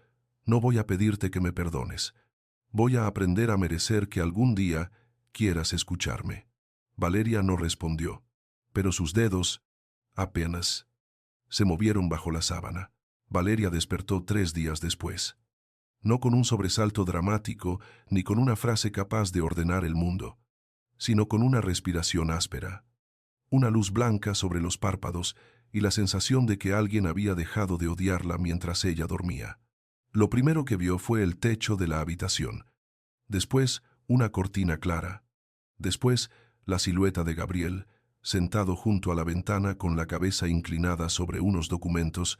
«No voy a pedirte que me perdones. Voy a aprender a merecer que algún día quieras escucharme». Valeria no respondió, pero sus dedos, apenas, se movieron bajo la sábana. Valeria despertó 3 días después. No con un sobresalto dramático ni con una frase capaz de ordenar el mundo, sino con una respiración áspera, una luz blanca sobre los párpados y la sensación de que alguien había dejado de odiarla mientras ella dormía. Lo primero que vio fue el techo de la habitación, después una cortina clara, después la silueta de Gabriel, sentado junto a la ventana con la cabeza inclinada sobre unos documentos.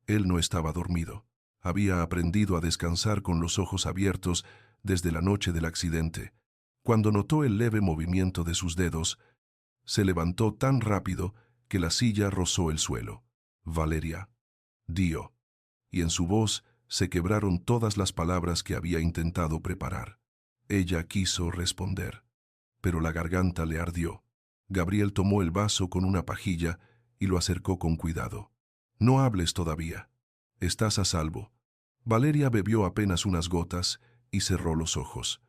Él no estaba dormido. Había aprendido a descansar con los ojos abiertos desde la noche del accidente. Cuando notó el leve movimiento de sus dedos, se levantó tan rápido que la silla rozó el suelo. Valeria, Dio. Y en su voz se quebraron todas las palabras que había intentado preparar. Ella quiso responder, pero la garganta le ardió. Gabriel tomó el vaso con una pajilla y lo acercó con cuidado. No hables todavía. Estás a salvo. Valeria bebió apenas unas gotas y cerró los ojos.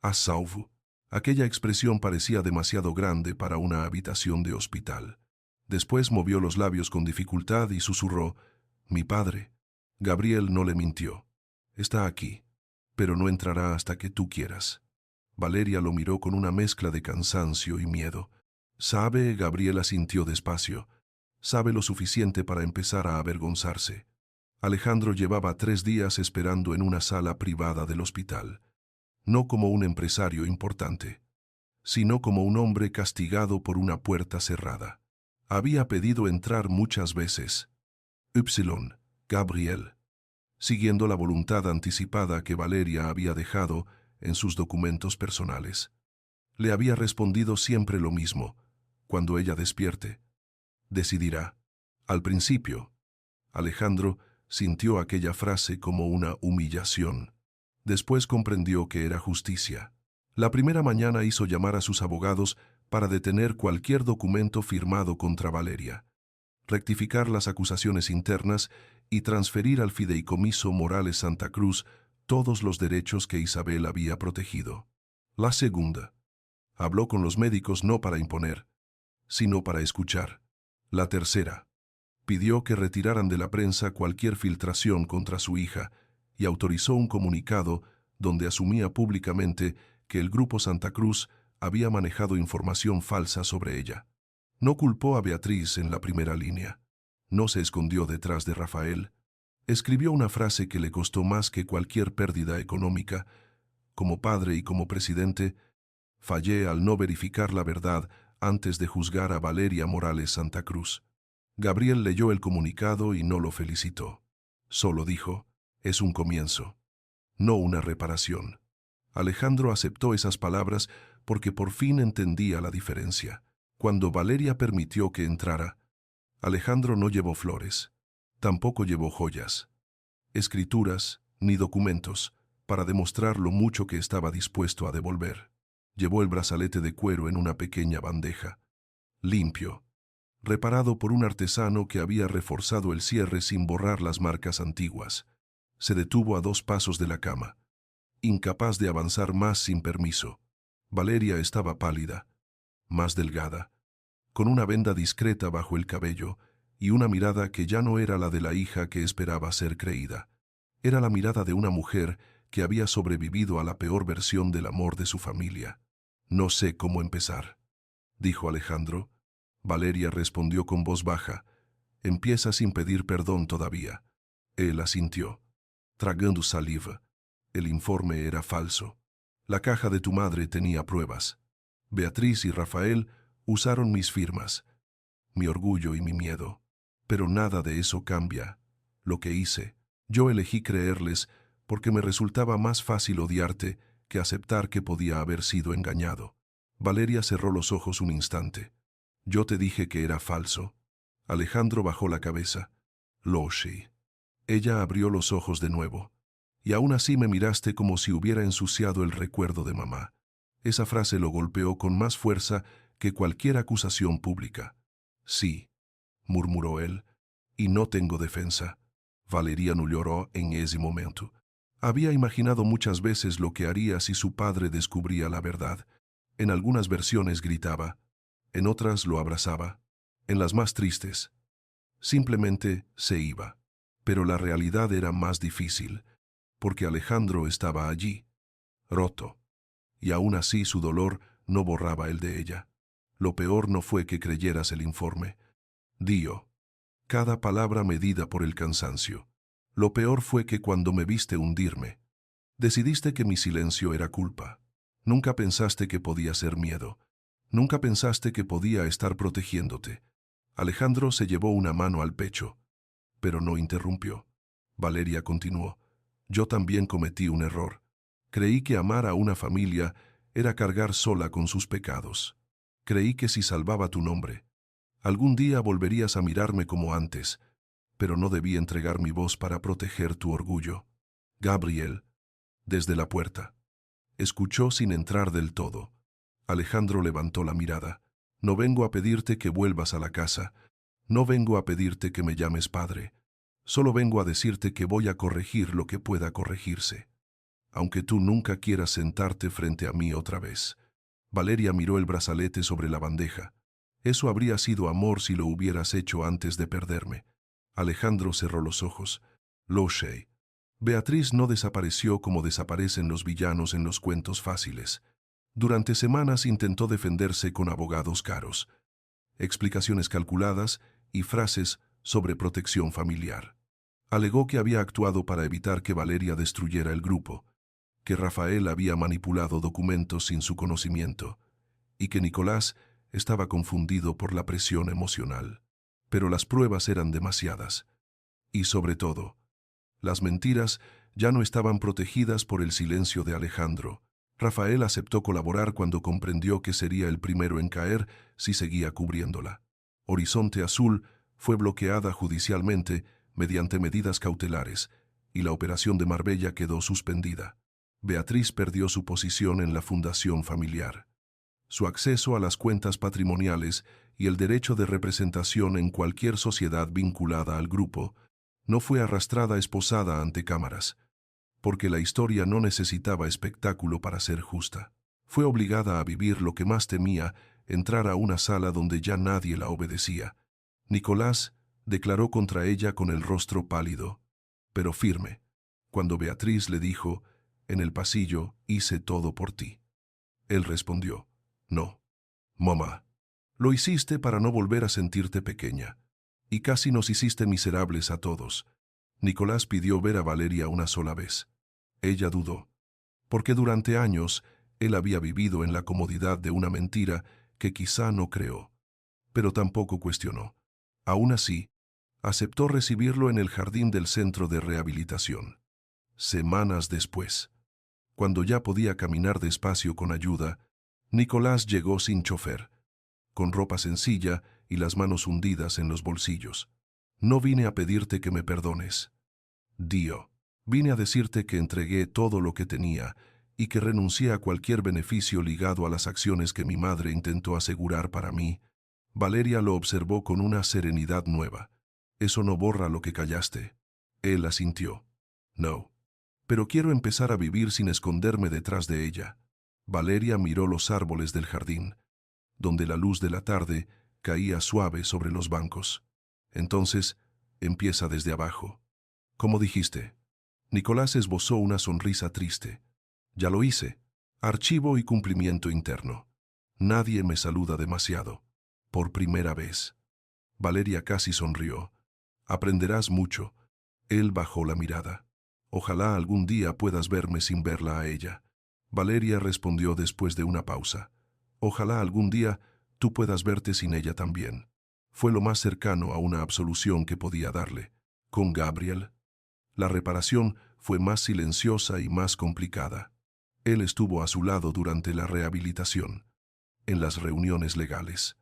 A salvo. Aquella expresión parecía demasiado grande para una habitación de hospital. Después movió los labios con dificultad y susurró, «Mi padre». Gabriel no le mintió. «Está aquí, pero no entrará hasta que tú quieras». Valeria lo miró con una mezcla de cansancio y miedo. «¿Sabe?» Gabriel asintió despacio. «Sabe lo suficiente para empezar a avergonzarse». Alejandro llevaba 3 días esperando en una sala privada del hospital. No como un empresario importante, sino como un hombre castigado por una puerta cerrada. Había pedido entrar muchas veces. Gabriel, siguiendo la voluntad anticipada que Valeria había dejado en sus documentos personales. Le había respondido siempre lo mismo. Cuando ella despierte, decidirá. Al principio, Alejandro sintió aquella frase como una humillación. Después comprendió que era justicia. La primera mañana hizo llamar a sus abogados para detener cualquier documento firmado contra Valeria, rectificar las acusaciones internas y transferir al fideicomiso Morales Santa Cruz todos los derechos que Isabel había protegido. La segunda, habló con los médicos no para imponer, sino para escuchar. La tercera, pidió que retiraran de la prensa cualquier filtración contra su hija y autorizó un comunicado donde asumía públicamente que el Grupo Santa Cruz había manejado información falsa sobre ella. No culpó a Beatriz en la primera línea. No se escondió detrás de Rafael. Escribió una frase que le costó más que cualquier pérdida económica. Como padre y como presidente, fallé al no verificar la verdad antes de juzgar a Valeria Morales Santa Cruz. Gabriel leyó el comunicado y no lo felicitó. Solo dijo, es un comienzo, no una reparación. Alejandro aceptó esas palabras porque por fin entendía la diferencia. Cuando Valeria permitió que entrara, Alejandro no llevó flores, tampoco llevó joyas, escrituras ni documentos para demostrar lo mucho que estaba dispuesto a devolver. Llevó el brazalete de cuero en una pequeña bandeja, limpio, reparado por un artesano que había reforzado el cierre sin borrar las marcas antiguas. Se detuvo a 2 pasos de la cama, incapaz de avanzar más sin permiso. Valeria estaba pálida, más delgada, con una venda discreta bajo el cabello y una mirada que ya no era la de la hija que esperaba ser creída. Era la mirada de una mujer que había sobrevivido a la peor versión del amor de su familia. «No sé cómo empezar», dijo Alejandro. Valeria respondió con voz baja. «Empieza sin pedir perdón todavía». Él asintió, tragando saliva. El informe era falso. La caja de tu madre tenía pruebas. Beatriz y Rafael usaron mis firmas, mi orgullo y mi miedo. Pero nada de eso cambia lo que hice. Yo elegí creerles porque me resultaba más fácil odiarte que aceptar que podía haber sido engañado. Valeria cerró los ojos un instante. «Yo te dije que era falso». Alejandro bajó la cabeza. «Lo sé». Ella abrió los ojos de nuevo. «Y aún así me miraste como si hubiera ensuciado el recuerdo de mamá». Esa frase lo golpeó con más fuerza que cualquier acusación pública. «Sí», murmuró él, «y no tengo defensa». Valeria no lloró en ese momento. Había imaginado muchas veces lo que haría si su padre descubría la verdad. En algunas versiones gritaba, en otras lo abrazaba, en las más tristes, simplemente se iba. Pero la realidad era más difícil, porque Alejandro estaba allí, roto, y aún así su dolor no borraba el de ella. Lo peor no fue que creyeras el informe. Dio, cada palabra medida por el cansancio. Lo peor fue que cuando me viste hundirme, decidiste que mi silencio era culpa. Nunca pensaste que podía ser miedo. Nunca pensaste que podía estar protegiéndote. Alejandro se llevó una mano al pecho, pero no interrumpió. Valeria continuó. Yo también cometí un error. Creí que amar a una familia era cargar sola con sus pecados. Creí que si salvaba tu nombre, algún día volverías a mirarme como antes, pero no debí entregar mi voz para proteger tu orgullo. Gabriel, desde la puerta, escuchó sin entrar del todo. Alejandro levantó la mirada. No vengo a pedirte que vuelvas a la casa. No vengo a pedirte que me llames padre. Solo vengo a decirte que voy a corregir lo que pueda corregirse. Aunque tú nunca quieras sentarte frente a mí otra vez. Valeria miró el brazalete sobre la bandeja. Eso habría sido amor si lo hubieras hecho antes de perderme. Alejandro cerró los ojos. Lo sé. Beatriz no desapareció como desaparecen los villanos en los cuentos fáciles. Durante semanas intentó defenderse con abogados caros, explicaciones calculadas y frases sobre protección familiar. Alegó que había actuado para evitar que Valeria destruyera el grupo, que Rafael había manipulado documentos sin su conocimiento y que Nicolás estaba confundido por la presión emocional. Pero las pruebas eran demasiadas. Y sobre todo, las mentiras ya no estaban protegidas por el silencio de Alejandro. Rafael aceptó colaborar cuando comprendió que sería el primero en caer si seguía cubriéndola. Horizonte Azul fue bloqueada judicialmente mediante medidas cautelares y la operación de Marbella quedó suspendida. Beatriz perdió su posición en la fundación familiar. Su acceso a las cuentas patrimoniales y el derecho de representación en cualquier sociedad vinculada al grupo no fue arrastrada esposada ante cámaras, porque la historia no necesitaba espectáculo para ser justa. Fue obligada a vivir lo que más temía, entrar a una sala donde ya nadie la obedecía. Nicolás declaró contra ella con el rostro pálido, pero firme, cuando Beatriz le dijo, en el pasillo, hice todo por ti. Él respondió, no, mamá, lo hiciste para no volver a sentirte pequeña, y casi nos hiciste miserables a todos. Nicolás pidió ver a Valeria una sola vez. Ella dudó, porque durante años él había vivido en la comodidad de una mentira que quizá no creó, pero tampoco cuestionó. Aún así, aceptó recibirlo en el jardín del centro de rehabilitación. Semanas después, cuando ya podía caminar despacio con ayuda, Nicolás llegó sin chofer, con ropa sencilla y las manos hundidas en los bolsillos. No vine a pedirte que me perdones. Dio. Vine a decirte que entregué todo lo que tenía y que renuncié a cualquier beneficio ligado a las acciones que mi madre intentó asegurar para mí. Valeria lo observó con una serenidad nueva. Eso no borra lo que callaste. Él asintió. No. Pero quiero empezar a vivir sin esconderme detrás de ella. Valeria miró los árboles del jardín, donde la luz de la tarde caía suave sobre los bancos. Entonces, empieza desde abajo. ¿Cómo dijiste? Nicolás esbozó una sonrisa triste. Ya lo hice. Archivo y cumplimiento interno. Nadie me saluda demasiado. Por primera vez. Valeria casi sonrió. Aprenderás mucho. Él bajó la mirada. Ojalá algún día puedas verme sin verla a ella. Valeria respondió después de una pausa. Ojalá algún día tú puedas verte sin ella también. Fue lo más cercano a una absolución que podía darle. Con Gabriel, la reparación fue más silenciosa y más complicada. Él estuvo a su lado durante la rehabilitación, en las reuniones legales,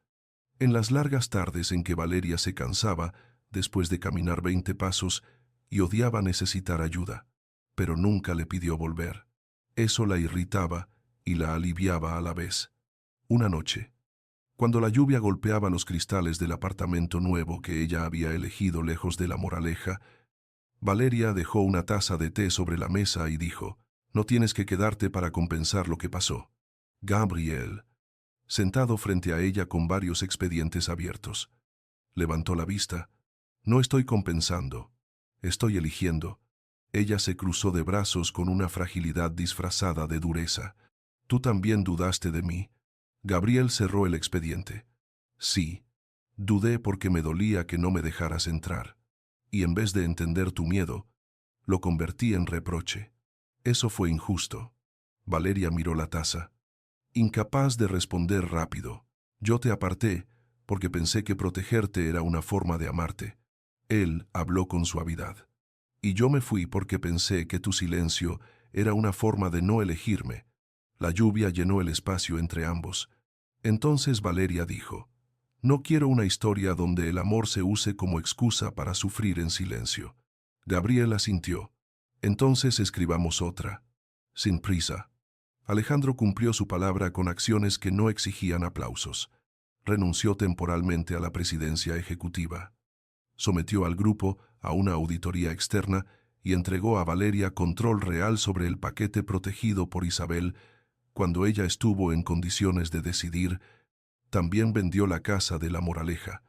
en las largas tardes en que Valeria se cansaba después de caminar 20 pasos y odiaba necesitar ayuda, pero nunca le pidió volver. Eso la irritaba y la aliviaba a la vez. Una noche, cuando la lluvia golpeaba los cristales del apartamento nuevo que ella había elegido lejos de la Moraleja, Valeria dejó una taza de té sobre la mesa y dijo, no tienes que quedarte para compensar lo que pasó. Gabriel, sentado frente a ella con varios expedientes abiertos, levantó la vista. No estoy compensando, estoy eligiendo. Ella se cruzó de brazos con una fragilidad disfrazada de dureza. ¿Tú también dudaste de mí? Gabriel cerró el expediente. Sí, dudé porque me dolía que no me dejaras entrar. Y en vez de entender tu miedo, lo convertí en reproche. Eso fue injusto. Valeria miró la taza. incapaz de responder rápido. Yo te aparté porque pensé que protegerte era una forma de amarte. Él habló con suavidad. Y yo me fui porque pensé que tu silencio era una forma de no elegirme. La lluvia llenó el espacio entre ambos. Entonces Valeria dijo, no quiero una historia donde el amor se use como excusa para sufrir en silencio. Gabriel asintió. Entonces escribamos otra. Sin prisa. Alejandro cumplió su palabra con acciones que no exigían aplausos. Renunció temporalmente a la presidencia ejecutiva. Sometió al grupo a una auditoría externa y entregó a Valeria control real sobre el paquete protegido por Isabel cuando ella estuvo en condiciones de decidir. También vendió la casa de La Moraleja,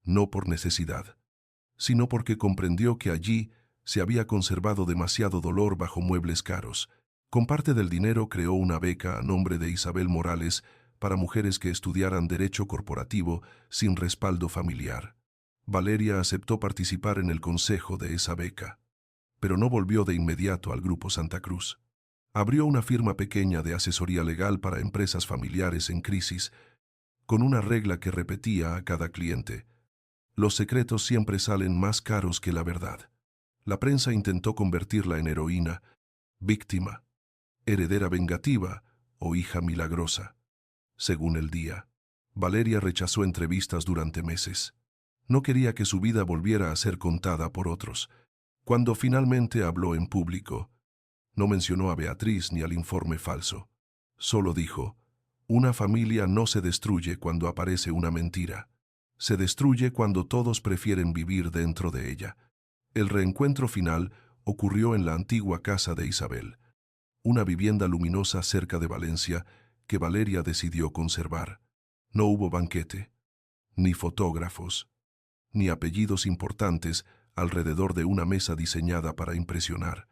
no por necesidad, sino porque comprendió que allí se había conservado demasiado dolor bajo muebles caros. Con parte del dinero creó una beca a nombre de Isabel Morales para mujeres que estudiaran derecho corporativo sin respaldo familiar. Valeria aceptó participar en el consejo de esa beca, pero no volvió de inmediato al Grupo Santa Cruz. Abrió una firma pequeña de asesoría legal para empresas familiares en crisis, con una regla que repetía a cada cliente: los secretos siempre salen más caros que la verdad. La prensa intentó convertirla en heroína, víctima, heredera vengativa o hija milagrosa. Según el día, Valeria rechazó entrevistas durante meses. No quería que su vida volviera a ser contada por otros. Cuando finalmente habló en público, no mencionó a Beatriz ni al informe falso. Solo dijo, una familia no se destruye cuando aparece una mentira. Se destruye cuando todos prefieren vivir dentro de ella. El reencuentro final ocurrió en la antigua casa de Isabel, una vivienda luminosa cerca de Valencia que Valeria decidió conservar. No hubo banquete, ni fotógrafos, ni apellidos importantes alrededor de una mesa diseñada para impresionar.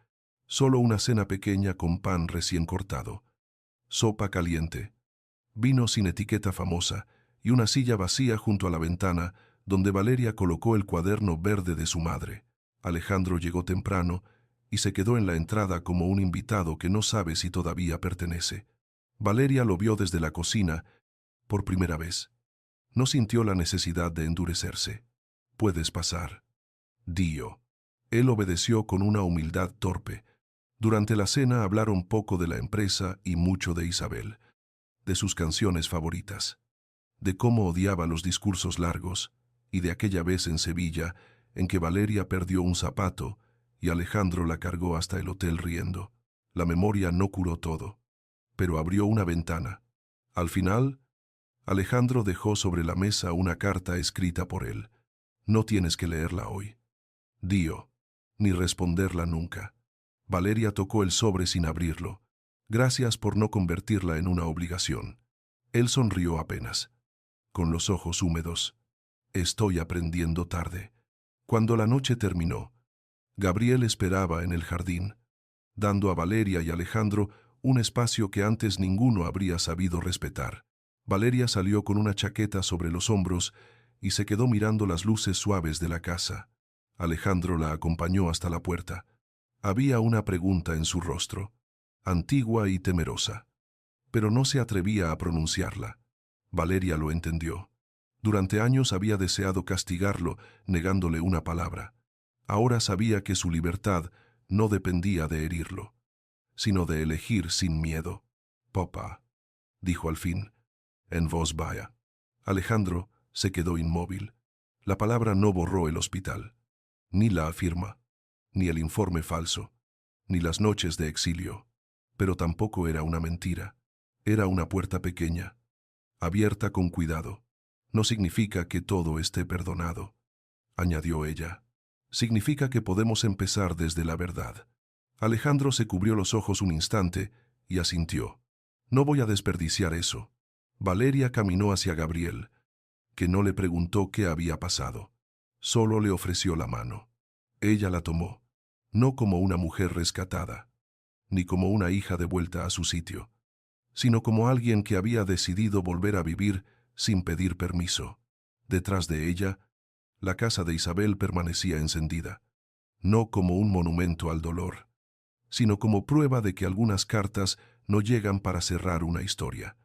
Solo una cena pequeña con pan recién cortado, sopa caliente, vino sin etiqueta famosa y una silla vacía junto a la ventana donde Valeria colocó el cuaderno verde de su madre. Alejandro llegó temprano y se quedó en la entrada como un invitado que no sabe si todavía pertenece. Valeria lo vio desde la cocina por primera vez. No sintió la necesidad de endurecerse. Puedes pasar. Dio. Él obedeció con una humildad torpe. Durante la cena hablaron poco de la empresa y mucho de Isabel, de sus canciones favoritas, de cómo odiaba los discursos largos y de aquella vez en Sevilla en que Valeria perdió un zapato y Alejandro la cargó hasta el hotel riendo. La memoria no curó todo, pero abrió una ventana. Al final, Alejandro dejó sobre la mesa una carta escrita por él. No tienes que leerla hoy. Dio, ni responderla nunca. Valeria tocó el sobre sin abrirlo. Gracias por no convertirla en una obligación. Él sonrió apenas, con los ojos húmedos. Estoy aprendiendo tarde. Cuando la noche terminó, Gabriel esperaba en el jardín, dando a Valeria y Alejandro un espacio que antes ninguno habría sabido respetar. Valeria salió con una chaqueta sobre los hombros y se quedó mirando las luces suaves de la casa. Alejandro la acompañó hasta la puerta. Había una pregunta en su rostro, antigua y temerosa, pero no se atrevía a pronunciarla. Valeria lo entendió. Durante años había deseado castigarlo, negándole una palabra. Ahora sabía que su libertad no dependía de herirlo, sino de elegir sin miedo. Papá, dijo al fin, en voz baja. Alejandro se quedó inmóvil. La palabra no borró el hospital, ni la afirma, ni el informe falso, ni las noches de exilio. Pero tampoco era una mentira. Era una puerta pequeña, abierta con cuidado. No significa que todo esté perdonado, añadió ella. Significa que podemos empezar desde la verdad. Alejandro se cubrió los ojos un instante y asintió. No voy a desperdiciar eso. Valeria caminó hacia Gabriel, que no le preguntó qué había pasado. Solo le ofreció la mano. Ella la tomó, no como una mujer rescatada, ni como una hija de vuelta a su sitio, sino como alguien que había decidido volver a vivir sin pedir permiso. Detrás de ella, la casa de Isabel permanecía encendida, no como un monumento al dolor, sino como prueba de que algunas cartas no llegan para cerrar una historia.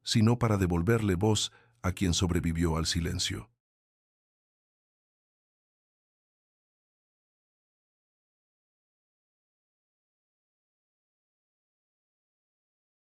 sino para devolverle voz a quien sobrevivió al silencio.